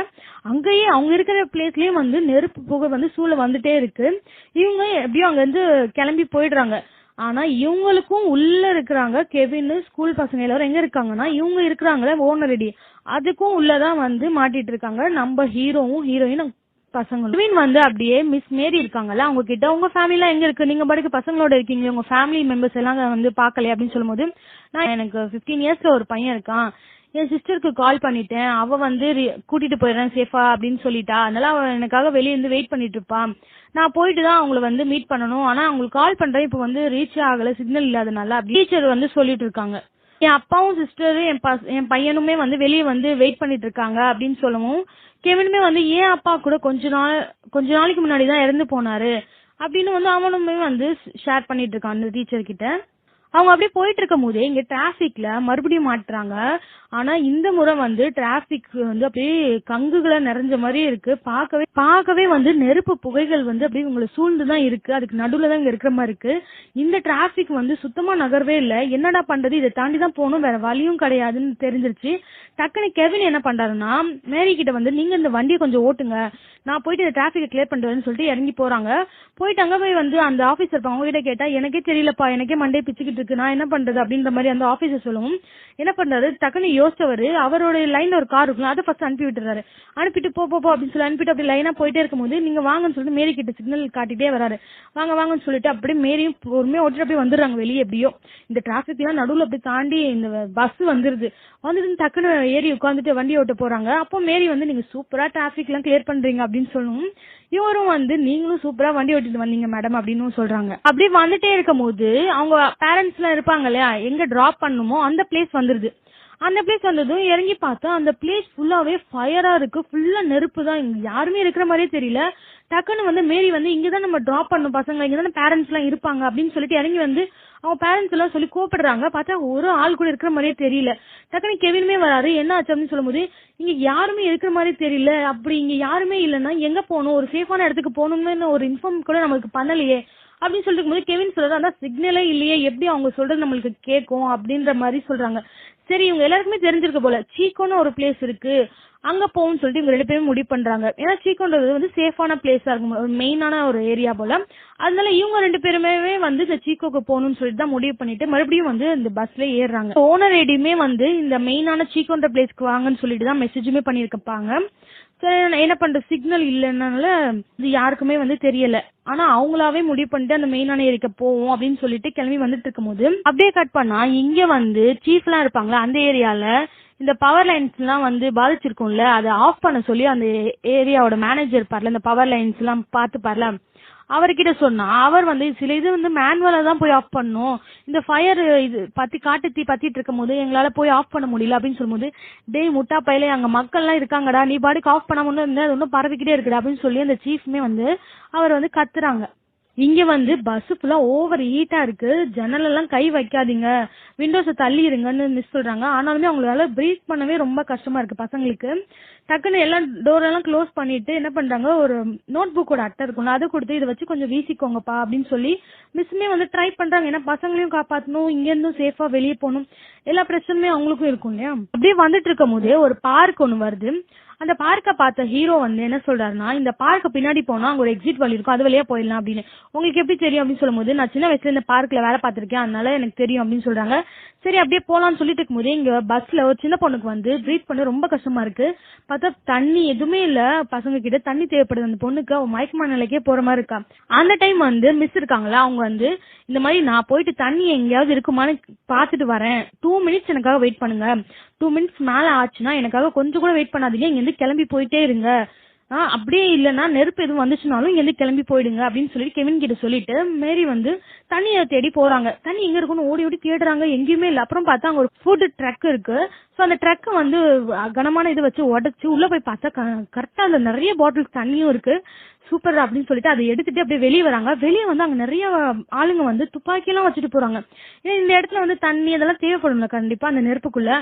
அங்கேயே அவங்க இருக்கிற பிளேஸ்லயும் வந்து நெருப்பு புகை வந்து சூழ வந்துட்டே இருக்கு. இவங்க எப்படியும் அங்க இருந்து கிளம்பி போயிடுறாங்க. ஆனா இவங்களுக்கும் உள்ள இருக்கிறாங்க கெவின் ஸ்கூல் பசங்க எல்லாரும் எங்க இருக்காங்கன்னா இவங்க இருக்கிறாங்களே ஓனர் ரெடி அதுக்கும் உள்ளதான் வந்து மாட்டிட்டு இருக்காங்க நம்ம ஹீரோவும் ஹீரோயின் பசங்க. கெவின் வந்து அப்படியே மிஸ் மேரி இருக்காங்கல்ல அவங்க கிட்ட உங்க ஃபேமிலி எல்லாம் எங்க இருக்கு நீங்க பாட்டுக்கு பசங்களோட இருக்கீங்க உங்க ஃபேமிலி மெம்பர்ஸ் எல்லாம் வந்து பாக்கலையே அப்படின்னு சொல்லும்போது நான் எனக்கு 15 இயர்ஸ்ல ஒரு பையன் இருக்கான் என் சிஸ்டருக்கு கால் பண்ணிட்டேன் அவ வந்து கூட்டிட்டு போயிடுறேன் சேஃபா அப்படின்னு சொல்லிட்டா அதனால அவ எனக்காக வெளியே இருந்து வெயிட் பண்ணிட்டு இருப்பான் நான் போயிட்டு தான் அவங்கள வந்து மீட் பண்ணணும் ஆனா அவங்களுக்கு கால் பண்றேன் இப்ப வந்து ரீச் ஆகல சிக்னல் இல்லாதனால டீச்சர் வந்து சொல்லிட்டு இருக்காங்க என் அப்பாவும் சிஸ்டரும் என் பையனுமே வந்து வெளியே வந்து வெயிட் பண்ணிட்டு இருக்காங்க அப்படின்னு சொல்லவும் கெவினுமே வந்து ஏன் அப்பா கூட கொஞ்ச நாளைக்கு முன்னாடி தான் இறந்து போனாரு அப்படின்னு வந்து அவனுமே வந்து ஷேர் பண்ணிட்டு இருக்கான் அந்த டீச்சர் கிட்ட. அவங்க அப்படியே போயிட்டு இருக்கும் போதே இங்க டிராபிக்ல மறுபடியும் மாட்டுறாங்க. ஆனா இந்த முறை வந்து டிராபிக் வந்து அப்படியே கங்குகளை நிறைஞ்ச மாதிரி இருக்கு. பார்க்கவே வந்து நெருப்பு புகைகள் வந்து அப்படியே உங்களை சூழ்ந்துதான் இருக்கு. அதுக்கு நடுவுல தான் இங்க இருக்கிற மாதிரி இருக்கு. இந்த டிராபிக் வந்து சுத்தமா நகரவே இல்லை. என்னடா பண்றது இதை தாண்டி தான் போகணும் வேற வழியும் கிடையாதுன்னு தெரிஞ்சிருச்சு. டக்குனு கெவின் என்ன பண்றாருன்னா மேரி கிட்ட வந்து நீங்க இந்த வண்டியை கொஞ்சம் ஓட்டுங்க நான் போயிட்டு இந்த டிராபிக்கை கிளியர் பண்ணுறேன்னு சொல்லிட்டு இறங்கி போறாங்க. போயிட்டு அங்க போய் வந்து அந்த ஆபீசர் அவங்க கிட்ட கேட்டா எனக்கே தெரியலப்பா எனக்கே மண்டே பிச்சுக்கிட்டு இருக்கு நான் என்ன பண்றது அப்படின்ற மாதிரி அந்த ஆபீசர் சொல்லவும் என்ன பண்றாரு டக்குன்னு யோசிச்சவரு அவரோட லைன்ல ஒரு கார் இருக்கும் அதை ஃபர்ஸ்ட் அனுப்பி விட்டுறாரு. அனுப்பிட்டு போ அப்படின்னு சொல்லி அனுப்பிட்டு அப்படி லைனா போயிட்டே இருக்கும்போது நீங்க வாங்கன்னு சொல்லிட்டு மேரி கிட்ட சிக்னல் காட்டிட்டே வராரு. வாங்கன்னு சொல்லிட்டு அப்படியே மேரியும் பொறுமையா ஓட்டிட்டு அப்படியே வந்துடுறாங்க வெளியே. எப்படியோ இந்த டிராபிக் எல்லாம் நடுவுல அப்படி தாண்டி இந்த பஸ் வந்துருது டக்குன்னு ஏறி உட்காந்துட்டு வண்டி ஓட்ட போறாங்க. அப்போ மேரி வந்து நீங்க சூப்பரா டிராபிக் எல்லாம் கிளியர் பண்றீங்க அப்படின்னு சொல்லணும். இவரும் வந்து நீங்களும் சூப்பரா வண்டி ஓட்டிட்டு வந்தீங்க மேடம் அப்படின்னு சொல்றாங்க. அப்படியே வந்துட்டே இருக்கும் போது அவங்க பேரண்ட்ஸ் எல்லாம் இருப்பாங்க இல்லையா எங்க டிராப் பண்ணுமோ அந்த பிளேஸ் வந்துருது. அந்த பிளேஸ் வந்ததும் இறங்கி பார்த்தா அந்த பிளேஸ் ஃபுல்லாவே ஃபயரா இருக்கு. ஃபுல்லா நெருப்பு தான். இங்க யாருமே இருக்கிற மாதிரியே தெரியல. டக்குன்னு வந்து மேரி வந்து இங்கதான் நம்ம டிராப் பண்ணும் பசங்க இங்கதான் பேரண்ட்ஸ் எல்லாம் இருப்பாங்க அப்படின்னு சொல்லிட்டு இறங்கி வந்து அவங்க பேரண்ட்ஸ் எல்லாம் சொல்லி கூப்பிடுறாங்க. பார்த்தா ஒரு ஆள் கூட இருக்கிற மாதிரியே தெரியல. டக்குனு கெவினுமே வராரு. என்ன ஆச்சு அப்படின்னு சொல்லும் போது இங்க யாருமே இருக்கிற மாதிரி தெரியல. அப்படி இங்க யாருமே இல்லைன்னா எங்க போகணும் ஒரு சேஃபான இடத்துக்கு போகணும்னு ஒரு இன்ஃபார்ம் கூட நம்மளுக்கு பண்ணலையே அப்படின்னு சொல்லிட்டு போது கெவின் சொல்றது அந்த சிக்னலே இல்லையே எப்படி அவங்க சொல்றது நம்மளுக்கு கேட்கும் அப்படின்ற மாதிரி சொல்றாங்க. சரி இவங்க எல்லாருக்குமே தெரிஞ்சிருக்க போல சீக்கோன்னு ஒரு பிளேஸ் இருக்கு அங்க போகும்னு சொல்லிட்டு இவங்க 2 பேரும் முடிவு பண்றாங்க. ஏன்னா சீக்கோன்றது வந்து சேஃபான பிளேஸா இருக்கும் மெயினான ஒரு ஏரியா போல. அதனால இவங்க 2 பேருமே வந்து இந்த சீக்கோக்கு போகணும்னு சொல்லிட்டு தான் முடிவு பண்ணிட்டு மறுபடியும் வந்து இந்த பஸ்ல ஏறுறாங்க. ஓனர் ஐடியுமே வந்து இந்த மெயினான சீக்கோன்ற பிளேஸ்க்கு வாங்கன்னு சொல்லிட்டு தான் மெசேஜுமே பண்ணிருப்பாங்க. என்ன பண்ற சிக்னல் இல்லைன்னால இது யாருக்குமே வந்து தெரியல. ஆனா அவங்களாவே முடிவு பண்ணிட்டு அந்த மெயினான ஏரியாக்கு போவோம் அப்படின்னு சொல்லிட்டு கிளம்பி வந்துட்டு இருக்கும் போது அப்படியே கட் பண்ணா இங்க வந்து சீஃப் எல்லாம் இருப்பாங்களா அந்த ஏரியால இந்த பவர் லைன்ஸ் எல்லாம் வந்து பாதிச்சிருக்கும்ல அதை ஆஃப் பண்ண சொல்லி அந்த ஏரியாவோட மேனேஜர் இருப்பார்ல இந்த பவர் லைன்ஸ் எல்லாம் பாத்துப்பார்ல அவர்கிட்ட சொன்னா அவர் வந்து சில இது வந்து மேனுவலா தான் போய் ஆஃப் பண்ணும் இந்த ஃபயர் இது காட்டு தீ பத்திட்டு இருக்கும் போது எங்களால போய் ஆஃப் பண்ண முடியல அப்படின்னு சொல்லும்போது டேய் முட்டா பையில அங்க மக்கள் எல்லாம் இருக்காங்கடா நீ பாட்டுக்கு ஆஃப் பண்ண முடியும் இருந்தா அது ஒன்னும் பரவிக்கிட்டே இருக்குடா அப்படின்னு சொல்லி அந்த சீஃப்மே வந்து அவர் வந்து கத்துறாங்க. இங்க வந்து பஸ் ஃபுல்லா ஓவர் ஹீட்டா இருக்கு. ஜன்னல் எல்லாம் கை வைக்காதீங்க விண்டோஸை தள்ளிடுங்கன்னு மிஸ் சொல்றாங்க. ஆனாலுமே அவங்களால பிரீத் பண்ணவே ரொம்ப கஷ்டமா இருக்கு பசங்களுக்கு. டக்குன்னு எல்லாம் டோர் எல்லாம் க்ளோஸ் பண்ணிட்டு என்ன பண்றாங்க ஒரு நோட் புக்கோட அட்டை இருக்கும்ல அதை கொடுத்து இதை வச்சு கொஞ்சம் வீசிக்கோங்கப்பா அப்படின்னு சொல்லி மிஸ்ஸுமே வந்து ட்ரை பண்றாங்க. ஏன்னா பசங்களையும் காப்பாற்றணும் இங்க இருந்தும் சேஃபா வெளியே போகணும் எல்லா பிரச்சனையுமே அவங்களுக்கும் இருக்கும் இல்லையா. அப்படியே வந்துட்டு இருக்கும் போதே ஒரு பார்க் ஒண்ணு வருது. அந்த பார்க்க பார்த்த ஹீரோ வந்து என்ன சொல்றாருன்னா இந்த பார்க்க பின்னாடி போனா அங்க ஒரு எக்ஸிட் வழி இருக்கும் அது வழியா போயிடலாம் அப்படின்னு. உங்களுக்கு எப்படி தெரியும் அப்படின்னு சொல்லும் போது நான் சின்ன வயசுல இந்த பார்க்ல வேலை பார்த்திருக்கேன் அதனால எனக்கு தெரியும் அப்படின்னு சொல்றாங்க. சரி அப்படியே போலாம்னு சொல்லிட்டு இருக்கும்போது இங்க பஸ்ல ஒரு சின்ன பொண்ணுக்கு வந்து பிரீத் பண்ண ரொம்ப கஷ்டமா இருக்கு. பார்த்தா தண்ணி எதுவுமே இல்ல பசங்க கிட்ட தண்ணி தேவைப்படுது. அந்த பொண்ணுக்கு அவ மயக்கமான நிலைக்கே போற மாதிரி இருக்கா. அந்த டைம் வந்து மிஸ் இருக்காங்களா அவங்க வந்து இந்த மாதிரி நான் போயிட்டு தண்ணி எங்கேயாவது இருக்குமான்னு பாத்துட்டு வரேன் 2 மினிட்ஸ் எனக்காக வெயிட் பண்ணுங்க 2 மினிட்ஸ் மேல ஆச்சுன்னா எனக்காக கொஞ்சம் கூட வெயிட் பண்ணாதீங்க இங்க இருந்து கிளம்பி போயிட்டே இருங்க அப்படியே இல்லைன்னா நெருப்பு எதுவும் வந்துச்சுனாலும் இங்க இருந்து கிளம்பி போயிடுங்க அப்படின்னு சொல்லி கெவின் கிட்ட சொல்லிட்டு மேரி வந்து தண்ணியை தேடி போறாங்க. தண்ணி எங்க இருக்குன்னு ஓடி ஓடி தேடுறாங்க எங்கேயுமே இல்ல. அப்புறம் பார்த்தா அங்க ஒரு ஃபுட் ட்ரக் இருக்கு. சோ அந்த ட்ரக் வந்து கனமான இது வச்சு உடச்சு உள்ள போய் பார்த்தா கரெக்டா அந்த நிறைய பாட்டில்ஸ் தண்ணியும் இருக்கு. சூப்பர் அப்படின்னு சொல்லிட்டு அதை எடுத்துட்டு அப்படியே வெளியே வராங்க. வெளியே வந்து அங்க நிறைய ஆளுங்க வந்து துப்பாக்கி எல்லாம் வச்சுட்டு போறாங்க. ஏன்னா இந்த இடத்துல வந்து தண்ணி அதெல்லாம் தேவைப்படும்ல கண்டிப்பா அந்த நெருப்புக்குள்ள.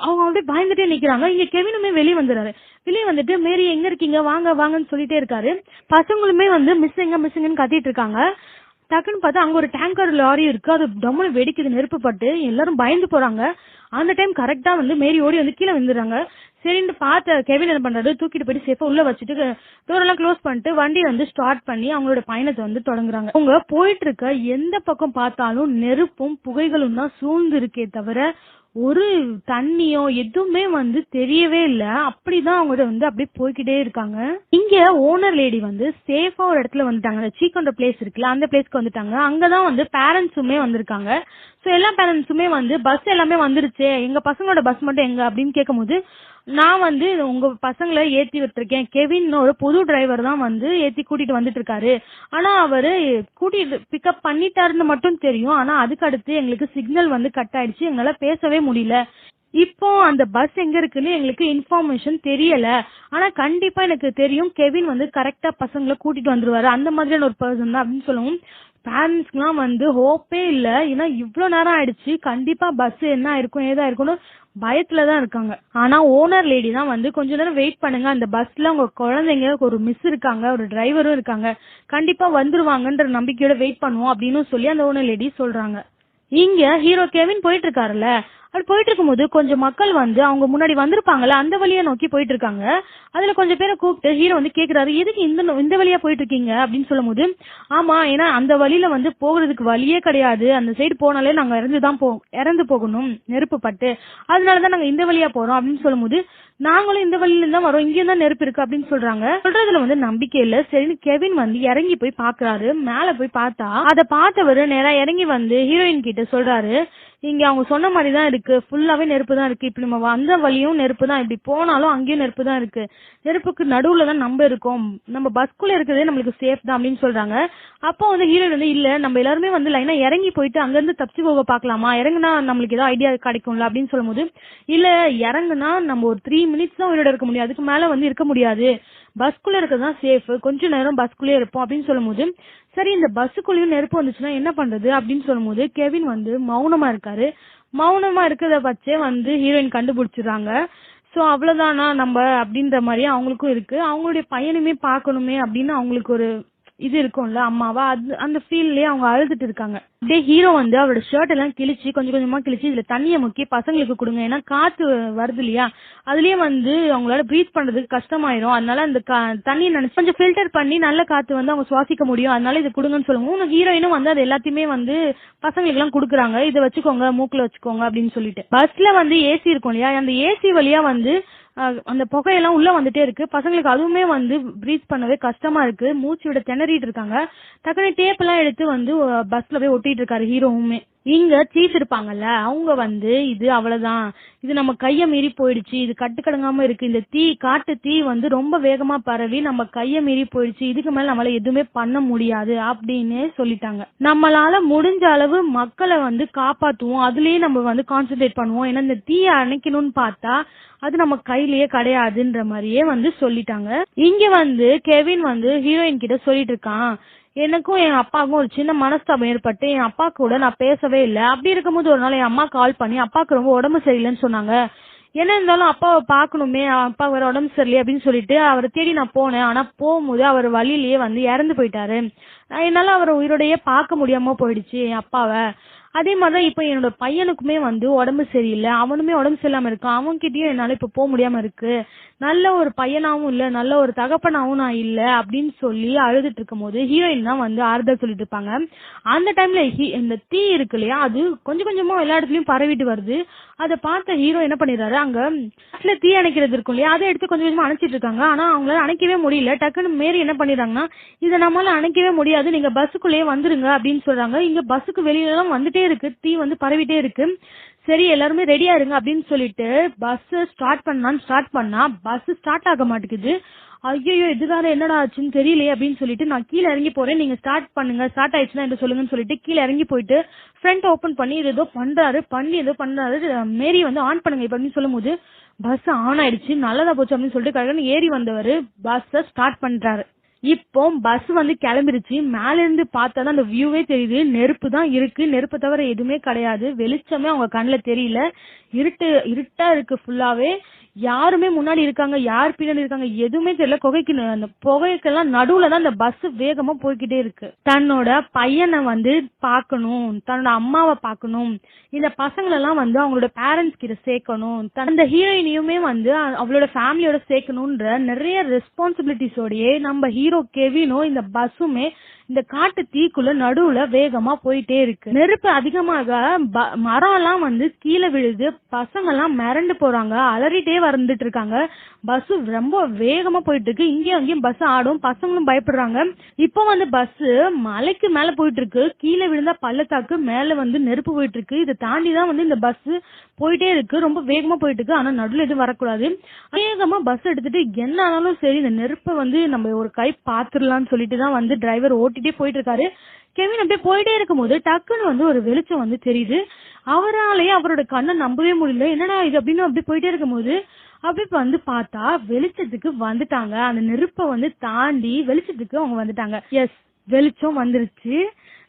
அவங்க அப்படியே பயந்துட்டே நிக்கிறாங்க. இங்க கெவினுமே வெளியே வந்துடுறாரு. வெளியே வந்துட்டு மேரி எங்க இருக்கீங்க வாங்கன்னு சொல்லிட்டே இருக்காரு. பசங்களுமே வந்து மிஸ்ஸிங்கன்னு கத்திட்டு இருக்காங்க. டக்குன்னு பார்த்தா அங்க ஒரு டேங்கர் லாரி இருக்கு, அது டம்முன்னு வெடிக்குது நெருப்பு பட்டு, எல்லாரும் பயந்து போறாங்க. அந்த டைம் கரெக்டா வந்து மேரி ஓடி வந்து கீழே விழுந்துடுறாங்க. சரின்னு பார்த்த கெவின் என்ன பண்றாரு, தூக்கிட்டு போயிட்டு சேஃபா உள்ள வச்சுட்டு டோர் எல்லாம் க்ளோஸ் பண்ணிட்டு வண்டி வந்து ஸ்டார்ட் பண்ணி அவங்களோட பயணத்தை வந்து தொடங்குறாங்க. அவங்க போயிட்டு இருக்க எந்த பக்கம் பார்த்தாலும் நெருப்பும் புகைகளும் தான் சூழ்ந்து இருக்கே தவிர ஒரு தண்ணியோ எதுவுமே வந்து தெரியவே இல்ல. அப்படிதான் அவங்க வந்து அப்படியே போய்கிட்டே இருக்காங்க. இங்க ஓனர் லேடி வந்து சேஃபா ஒரு இடத்துல வந்துட்டாங்க. சீக்கன்ற பிளேஸ் இருக்குல்ல, அந்த பிளேஸ்க்கு வந்துட்டாங்க. அங்கதான் வந்து பேரண்ட்ஸுமே வந்திருக்காங்க. சோ எல்லா பேரண்ட்ஸுமே வந்து பஸ் எல்லாமே வந்துருச்சு, எங்க பசங்களோட பஸ் மட்டும் எங்க அப்படின்னு கேட்கும் போது, நான் வந்து உங்க பசங்களை ஏத்தி விட்டுருக்கேன், கெவின் ஒரு புது டிரைவர் தான் வந்து ஏத்தி கூட்டிட்டு வந்துட்டு இருக்காரு. ஆனா அவரு கூட்டிட்டு பிக்கப் பண்ணிட்டாருன்னு மட்டும் தெரியும். ஆனா அதுக்கு அடுத்து எங்களுக்கு சிக்னல் வந்து கட் ஆயிடுச்சு, எங்களால பேசவே முடியல. இப்போ அந்த பஸ் எங்க இருக்குன்னு எங்களுக்கு இன்ஃபர்மேஷன் தெரியல. ஆனா கண்டிப்பா எனக்கு தெரியும், கெவின் வந்து கரெக்டா பசங்களை கூட்டிட்டு வந்துருவாரு, அந்த மாதிரியான ஒரு பர்சன் தான் அப்படின்னு சொல்லவும் பேரண்ட்ஸ்க்குலாம் வந்து ஹோப்பே இல்ல. ஏன்னா இவ்வளவு நேரம் ஆயிடுச்சு, கண்டிப்பா பஸ் என்ன இருக்கும் ஏதா இருக்கும்னு பயத்துலதான் இருக்காங்க. ஆனா ஓனர் லேடி தான் வந்து கொஞ்ச நேரம் வெயிட் பண்ணுங்க, அந்த பஸ்ல உங்க குழந்தைங்க ஒரு மிஸ் இருக்காங்க, ஒரு டிரைவரும் இருக்காங்க, கண்டிப்பா வந்துருவாங்கன்ற நம்பிக்கையோட வெயிட் பண்ணுவோம் அப்படின்னு சொல்லி அந்த ஓனர் லேடி சொல்றாங்க. இங்க ஹீரோ கெவின் போயிட்டு இருக்காருல்ல, அப்படி போயிட்டு இருக்கும்போது கொஞ்சம் மக்கள் வந்து அவங்க முன்னாடி வந்திருப்பாங்கல்ல, அந்த வழியா நோக்கி போயிட்டு இருக்காங்க. அதுல கொஞ்சம் பேரை கூப்பிட்டு ஹீரோ வந்து கேக்குறாரு, எதுக்கு இந்த வழியா போயிட்டு இருக்கீங்க அப்படின்னு சொல்லும் போது, ஆமா ஏன்னா அந்த வழியில வந்து போகிறதுக்கு வழியே கிடையாது, அந்த சைடு போனாலே நாங்க இறந்து போகணும் நெருப்பு பட்டு, அதனாலதான் நாங்க இந்த வழியா போறோம் அப்படின்னு சொல்லும் போது, நாங்களும் இந்த வழியில தான் வரோம், இங்கேயும் தான் நெருப்பு இருக்கு அப்படின்னு சொல்றாங்க. சொல்றதுல வந்து நம்பிக்கை இல்ல. சரின்னு கெவின் வந்து இறங்கி போய் பாக்குறாரு. மேல போய் பார்த்தா அதை பார்த்தவரு நேரா இறங்கி வந்து ஹீரோயின் கிட்ட சொல்றாரு, இங்க அவங்க சொன்ன மாதிரி தான் இருக்கு, ஃபுல்லாவே நெருப்பு தான் இருக்கு, இப்படி நம்ம வந்த வழியும் நெருப்பு தான், இப்படி போனாலும் அங்கேயும் நெருப்பு தான் இருக்கு, நெருப்புக்கு நடுவுல தான் நம்ம இருக்கோம், நம்ம பஸ்குள்ள இருக்கிறதே நம்மளுக்கு சேஃப் தான் அப்படின்னு சொல்றாங்க. அப்போ வந்து ஹீரோயின் வந்து இல்ல நம்ம எல்லாருமே வந்து லைனா இறங்கி போயிட்டு அங்க இருந்து தப்பிச்சு போக பாக்கலாமா, இறங்குனா நம்மளுக்கு ஏதாவது ஐடியா கிடைக்கும்ல அப்படின்னு சொல்லும் போது, இல்ல இறங்குனா நம்ம ஒரு 3 minutes தான் உயிரோட இருக்க முடியும், அதுக்கு மேல வந்து இருக்க முடியாது, பஸ்குள்ள இருக்கிறதுதான் சேஃப், கொஞ்ச நேரம் பஸ்குள்ளே இருப்போம் அப்படின்னு சொல்லும் போது, சரி இந்த பஸ்ஸுக்குள்ளேயும் நெருப்பு வந்துச்சுன்னா என்ன பண்றது அப்படின்னு சொல்லும் போது கெவின் வந்து மௌனமா இருக்காரு. மௌனமா இருக்கிறத வச்சே வந்து ஹீரோயின் கண்டுபிடிச்சிடுறாங்க. சோ அவ்வளவுதானா நம்ம அப்படின்ற மாதிரி அவங்களுக்கும் இருக்கு, அவங்களுடைய பையனுமே பாக்கணுமே அப்படின்னு அவங்களுக்கு ஒரு இது இருக்கும்ல அம்மாவா, அது அந்த ஃபீல்லயே அவங்க அழுதுட்டு இருக்காங்க. அப்படியே ஹீரோ வந்து அவரோட ஷர்ட் எல்லாம் கிழிச்சு கொஞ்சம் கொஞ்சமா கிழிச்சு இதுல தண்ணியை முக்கி பசங்களுக்கு கொடுங்க, ஏன்னா காத்து வருது இல்லையா, அதுலயே வந்து அவங்களால பிரீத் பண்றதுக்கு கஷ்டமாயிரும், அதனால அந்த தண்ணியை நினைச்சு கொஞ்சம் ஃபில்டர் பண்ணி நல்ல காத்து வந்து அவங்க சுவாசிக்க முடியும், அதனால இது கொடுங்கன்னு சொல்லுவோம். ஹீரோயினும் வந்து அது எல்லாத்தையுமே வந்து பசங்களுக்கு எல்லாம் கொடுக்குறாங்க, இதை வச்சுக்கோங்க மூக்குல வச்சுக்கோங்க அப்படின்னு சொல்லிட்டு. பஸ்ல வந்து ஏசி இருக்கும் இல்லையா, அந்த ஏசி வழியா வந்து அந்த புகையெல்லாம் உள்ள வந்துட்டே இருக்கு, பசங்களுக்கு அதுவுமே வந்து பிரீத் பண்ணவே கஷ்டமா இருக்கு, மூச்சு விட திணறிட்டு இருக்காங்க. டக்குனு டேப் எல்லாம் எடுத்து வந்து பஸ்ல போய் ஒட்டிட்டு இருக்காரு ஹீரோவுமே. இங்க சீஃப் இருப்பாங்கல்ல, அவங்க வந்து இது அவ்வளவுதான், இது நம்ம கைய மீறி போயிடுச்சு, இது கட்டுக்கடங்காம இருக்கு, இந்த காட்டு தீ வந்து ரொம்ப வேகமா பரவி நம்ம கைய மீறி போயிடுச்சு, இதுக்கு மேல நம்மளால எதுவுமே பண்ண முடியாது அப்படின்னு சொல்லிட்டாங்க. நம்மளால முடிஞ்ச அளவு மக்களை வந்து காப்பாத்துவோம், அதுலயே நம்ம வந்து கான்சென்ட்ரேட் பண்ணுவோம், ஏன்னா இந்த தீயை அணைக்கணும்னு பார்த்தா அது நம்ம கையிலேயே கிடையாதுன்ற மாதிரியே வந்து சொல்லிட்டாங்க. இங்க வந்து கெவின் வந்து ஹீரோயின் கிட்ட சொல்லிட்டு இருக்கான், எனக்கும் என் அப்பாவுக்கும் ஒரு சின்ன மனஸ்தாபம் ஏற்பட்டு என் அப்பா கூட நான் பேசவே இல்லை, அப்படி இருக்கும்போது ஒரு நாள் என் அம்மா கால் பண்ணி அப்பாவுக்கு ரொம்ப உடம்பு சரியில்லைன்னு சொன்னாங்க, என்ன இருந்தாலும் அப்பாவை பாக்கணுமே, அப்பா வேற உடம்பு சரியில்லை அப்படின்னு சொல்லிட்டு அவரை தேடி நான் போனேன். ஆனா போகும்போது அவர் வழியிலேயே வந்து இறந்து போயிட்டாரு, என்னால அவரை உயிரோடையே பார்க்க முடியாம போயிடுச்சு என் அப்பாவை. அதே மாதிரிதான் இப்ப என்னோட பையனுக்குமே வந்து உடம்பு சரியில்லை, அவனுமே உடம்பு சரியில்லாம இருக்கான், அவன்கிட்டயும் என்னால இப்ப போக முடியாம இருக்கு, நல்ல ஒரு பையனாவும் இல்ல, நல்ல ஒரு தகப்பனாவும் நான் இல்ல அப்படின்னு சொல்லி அழுதுட்டு இருக்கும் போது ஹீரோயின் தான் வந்து ஆறுதல் சொல்லிட்டு இருப்பாங்க. அந்த டைம்ல இந்த தீ இருக்கு இல்லையா, அது கொஞ்சம் கொஞ்சமா எல்லா இடத்துலயும் பரவிட்டு வருது. அதை பார்த்த ஹீரோ என்ன பண்ணிடுறாரு, அங்க தீ அணைக்கிறது இருக்கும் இல்லையா, அதை எடுத்து கொஞ்சம் கொஞ்சமா அணைச்சிட்டு இருக்காங்க. ஆனா அவங்களால அணைக்கவே முடியல. டக்குன்னு மேரி என்ன பண்ணிடுறாங்கன்னா, இதை நம்மளால அணைக்கவே முடியாது, நீங்க பஸ்ஸுக்குள்ளேயே வந்துருங்க அப்படின்னு சொல்றாங்க. இங்க பஸ்ஸுக்கு வெளியில எல்லாம் வந்துட்டே இருக்கு, தீ வந்து பரவிட்டே இருக்கு. சரி எல்லாருமே ரெடியா இருங்க அப்படின்னு சொல்லிட்டு பஸ் ஸ்டார்ட் பண்ணா பஸ் ஸ்டார்ட் ஆக மாட்டேங்குது. ஐயோ இதுதானே என்னடா ஆச்சுன்னு தெரியலையே அப்படின்னு சொல்லிட்டு நான் கீழே இறங்கி போறேன், நீங்க ஸ்டார்ட் பண்ணுங்க, ஸ்டார்ட் ஆயிடுச்சுன்னா என்ன சொல்லுங்கன்னு சொல்லிட்டு கீழே இறங்கி போயிட்டு ஃப்ரண்ட் ஓபன் பண்ணி ஏதோ பண்றாரு. மேரி வந்து ஆன் பண்ணுங்க இப்ப அப்படின்னு சொல்லும் போது பஸ் ஆன் ஆயிடுச்சு, நல்லதா போச்சு அப்படின்னு சொல்லிட்டு கரெக்டான ஏறி வந்தவர் பஸ் ஸ்டார்ட் பண்றாரு. இப்போ பஸ் வந்து கிளம்பிருச்சு. மேல இருந்து பார்த்தா அந்த வியூவே தெரியுது. நெருப்பு தான் இருக்கு. நெருப்பு தவிர எதுவுமே கிடையாது. வெளிச்சமே அவங்க கண்ணுல தெரியல. இருட்டா இருக்கு ஃபுல்லாவே. யாருமே முன்னாடி இருக்காங்க, யார் பின்னாடி இருக்காங்க எதுவுமே தெரியல. அந்த புகைக்கெல்லாம் நடுவுல தான் அந்த பஸ் வேகமா போய்கிட்டே இருக்கு. தன்னோட பையனை வந்து பார்க்கணும், தன்னோட அம்மாவை பார்க்கணும், இந்த பசங்களெல்லாம் வந்து அவங்களோட பேரண்ட்ஸ் கிட்ட சேர்க்கணும், அந்த ஹீரோயினையுமே வந்து அவளோட ஃபேமிலியோட சேர்க்கணும்ன்ற நிறைய ரெஸ்பான்சிபிலிட்டிஸோடயே நம்ம ஹீரோ கெவினும் இந்த பஸ்ஸுமே இந்த காட்டு தீக்குள்ள நடுவுல வேகமா போயிட்டே இருக்கு. நெருப்பு அதிகமாக மரம் எல்லாம் வந்து கீழே விழுது. பசங்க எல்லாம் மிரண்டு போறாங்க, அலறிட்டே வந்துட்டு இருக்காங்க. பஸ் ரொம்ப வேகமா போயிட்டு இருக்கு. இங்கேயும் அங்கேயும் பஸ் ஆடும். பசங்களும் பயப்படுறாங்க. இப்போ வந்து பஸ் மலைக்கு மேல போயிட்டு இருக்கு. கீழே விழுந்தா பள்ளத்தாக்கு, மேல வந்து நெருப்பு போயிட்டு இருக்கு. இதை தாண்டிதான் வந்து இந்த பஸ் போயிட்டே இருக்கு. ரொம்ப வேகமா போயிட்டு இருக்கு. ஆனா நடுவில் எதுவும் வரக்கூடாது. வேகமா பஸ் எடுத்துட்டு என்ன ஆனாலும் சரி இந்த நெருப்பை வந்து நம்ம ஒரு கை பாத்துடலாம்னு சொல்லிட்டு தான் வந்து டிரைவர் ஓட்டிட்டே போயிட்டு இருக்காரு. கெவின் அப்படியே போயிட்டே இருக்கும்போது டக்குன்னு வந்து ஒரு வெளிச்சம் வந்து தெரியுது. அவராலேயே அவரோட கண்ணை நம்பவே முடியல. என்னடா இது அப்படின்னு அப்படி போயிட்டே இருக்கும்போது அப்படி வந்து பார்த்தா வெளிச்சத்துக்கு வந்துட்டாங்க. அந்த நெருப்பை வந்து தாண்டி வெளிச்சத்துக்கு அவங்க வந்துட்டாங்க. எஸ், வெளிச்சம் வந்துருச்சு.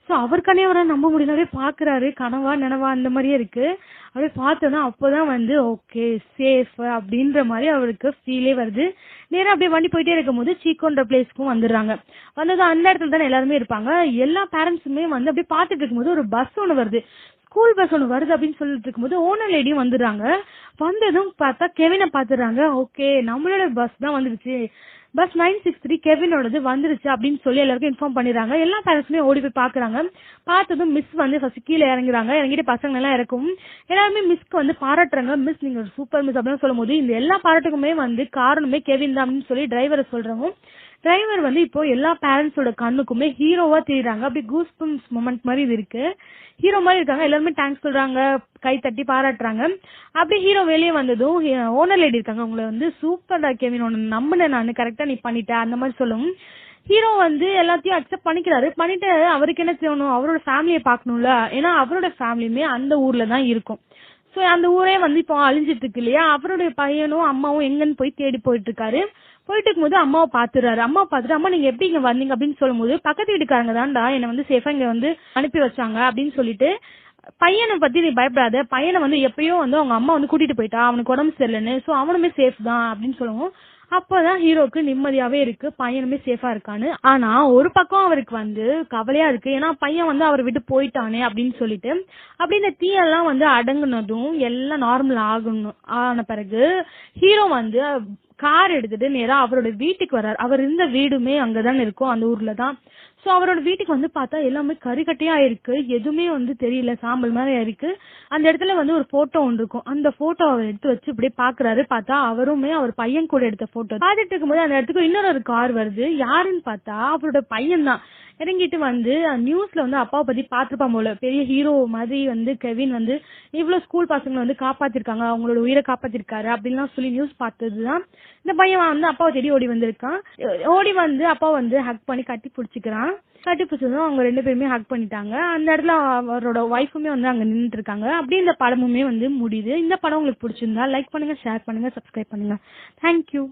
சோ அவருக்கானே அவரை நம்ப முடியல. அப்படியே பாக்குறாரு, கனவா நினைவா அந்த மாதிரியே இருக்கு. அப்படியே பார்த்தோன்னா அப்பதான் வந்து ஓகே சேஃப் அப்படின்ற மாதிரி அவருக்கு ஃபீலே வருது. நேரம் அப்படியே வண்டி போயிட்டே இருக்கும் போது சீக்கோன்ற பிளேஸ்க்கும் வந்துடுறாங்க. வந்தது அந்த இடத்துல தானே எல்லாருமே இருப்பாங்க. எல்லா பேரண்ட்ஸுமே வந்து அப்படியே பாத்துட்டு இருக்கும்போது ஒரு பஸ் ஒண்ணு வருது, ஸ்கூல் பஸ் ஒண்ணு வருது அப்படின்னு சொல்லிட்டு இருக்கும்போது ஓனர் லேடியும் வந்துடுறாங்க. வந்ததும் பார்த்தா கெவினை பாத்துறாங்க. ஓகே, நம்மளோட பஸ் தான் வந்துருச்சு, பஸ் 963 கெவினோடது வந்துருச்சு அப்படின்னு சொல்லி எல்லாருக்கும் இன்ஃபார்ம் பண்ணிடுறாங்க. எல்லா பேரண்ட்ஸுமே ஓடி போய் பாக்குறாங்க. பார்த்ததும் மிஸ் வந்து ஃபர்ஸ்ட் கீழே இறங்குறாங்க. இறங்கிட்டு பசங்க எல்லாம் இறக்கும். எல்லாருமே மிஸ்க்கு வந்து பாராட்டுறாங்க. மிஸ் நீங்க சூப்பர் மிஸ் அப்படின்னு சொல்லும் போது இந்த எல்லா பாராட்டுக்குமே வந்து காரணமே கெவின் தான் அப்படின்னு சொல்லி டிரைவரை சொல்றோம். டிரைவர் வந்து இப்போ எல்லா பேரண்ட்ஸோட கண்ணுக்குமே ஹீரோவா தெரியுறாங்க. அப்படி கூஸ் பம்ப்ஸ் மொமெண்ட் மாதிரி இது இருக்கு. ஹீரோ மாதிரி இருக்காங்க. எல்லாருமே தேங்க்ஸ் சொல்றாங்க, கை தட்டி பாராட்டுறாங்க. அப்படி ஹீரோ வெளியே வந்ததும் ஓனர் லேடி இருக்காங்க, உங்களை வந்து சூப்பர்டா கெவின், ஒன்னு நம்பினேன் நான், கரெக்டா நீ பண்ணிட்ட அந்த மாதிரி சொல்லும். ஹீரோ வந்து எல்லாத்தையும் அக்செப்ட் பண்ணிக்கிறாரு. பண்ணிட்டு அவருக்கு என்ன செய்யணும், அவரோட ஃபேமிலியை பார்க்கணும்ல. ஏன்னா அவரோட ஃபேமிலியுமே அந்த ஊர்ல தான் இருக்கும். சோ அந்த ஊரே வந்து இப்போ அழிஞ்சிட்டு இருக்கு இல்லையா. அவருடைய பையனும் அம்மாவும் எங்கன்னு போய் தேடி போயிட்டு இருக்காரு. போயிட்டு இருக்கும்போது அம்மாவை பாத்துறாரு. அம்மாவை பார்த்துட்டு அம்மா நீங்க எப்படி இங்க வந்தீங்க அப்படின்னு சொல்லும் போது பக்கத்து வீட்டுக்காரங்க தான்டா என்னை வந்து சேஃபா இங்க வந்து அனுப்பி வச்சாங்க அப்படின்னு சொல்லிட்டு, பையனை பத்தி நீ பயப்படாத, பையனை வந்து எப்பயும் வந்து அவங்க அம்மா வந்து கூட்டிட்டு போயிட்டா, அவனுக்கு உடம்பு சரியில்லைன்னு, சோ அவனுமே சேஃப் தான் அப்படின்னு சொல்லுவோம். அப்பதான் ஹீரோக்கு நிம்மதியாவே இருக்கு, பையனுமே சேஃபா இருக்கான்னு. ஆனா ஒரு பக்கம் அவருக்கு வந்து கவலையா இருக்கு. ஏன்னா பையன் வந்து அவரை விட்டு போயிட்டானே அப்படின்னு சொல்லிட்டு. அப்படி இந்த தீயெல்லாம் வந்து அடங்குனதும் எல்லாம் நார்மல் ஆன பிறகு ஹீரோ வந்து கார் எடுத்துட்டு நேரா அவரோட வீட்டுக்கு வர்றாரு. அவர் இருந்த வீடுமே அங்கதான் இருக்கும், அந்த ஊர்ல தான். சோ அவரோட வீட்டுக்கு வந்து பார்த்தா எல்லாமே கறிக்கட்டையா இருக்கு. எதுவுமே வந்து தெரியல, சாம்பல் மாதிரி இருக்கு. அந்த இடத்துல வந்து ஒரு போட்டோ ஒன்று இருக்கும். அந்த போட்டோ அவர் எடுத்து வச்சு இப்படியே பாக்குறாரு. பார்த்தா அவருமே அவர் பையன் கூட எடுத்த போட்டோ. பார்த்துட்டு இருக்கும்போது அந்த இடத்துக்கு இன்னொரு கார் வருது. யாருன்னு பார்த்தா அவரோட பையன் தான். இறங்கிட்டு வந்து நியூஸ்ல வந்து அப்பாவை பத்தி பாத்துருப்பான் போல, பெரிய ஹீரோ மாதிரி வந்து கெவின் வந்து இவ்வளவு ஸ்கூல் பசங்களை வந்து காப்பாத்திருக்காங்க, அவங்களோட உயிரை காப்பாத்திருக்காரு அப்படின்லாம் சொல்லி நியூஸ் பார்த்ததுதான் இந்த பையன் வந்து அப்பாவை தேடி ஓடி வந்திருக்கான். ஓடி வந்து அப்பா வந்து ஹக் பண்ணி கட்டி பிடிச்சிக்கிறான். கட்டி பிடிச்சதும் அவங்க ரெண்டு பேருமே ஹக் பண்ணிட்டாங்க. அந்த இடத்துல அவரோட ஒய்ஃபுமே வந்து அங்க நின்றுட்டு இருக்காங்க. அப்படி இந்த படமுமே வந்து முடியுது. இந்த படம் உங்களுக்கு பிடிச்சிருந்தா லைக் பண்ணுங்க, ஷேர் பண்ணுங்க, சப்ஸ்கிரைப் பண்ணுங்க. தேங்க்யூ.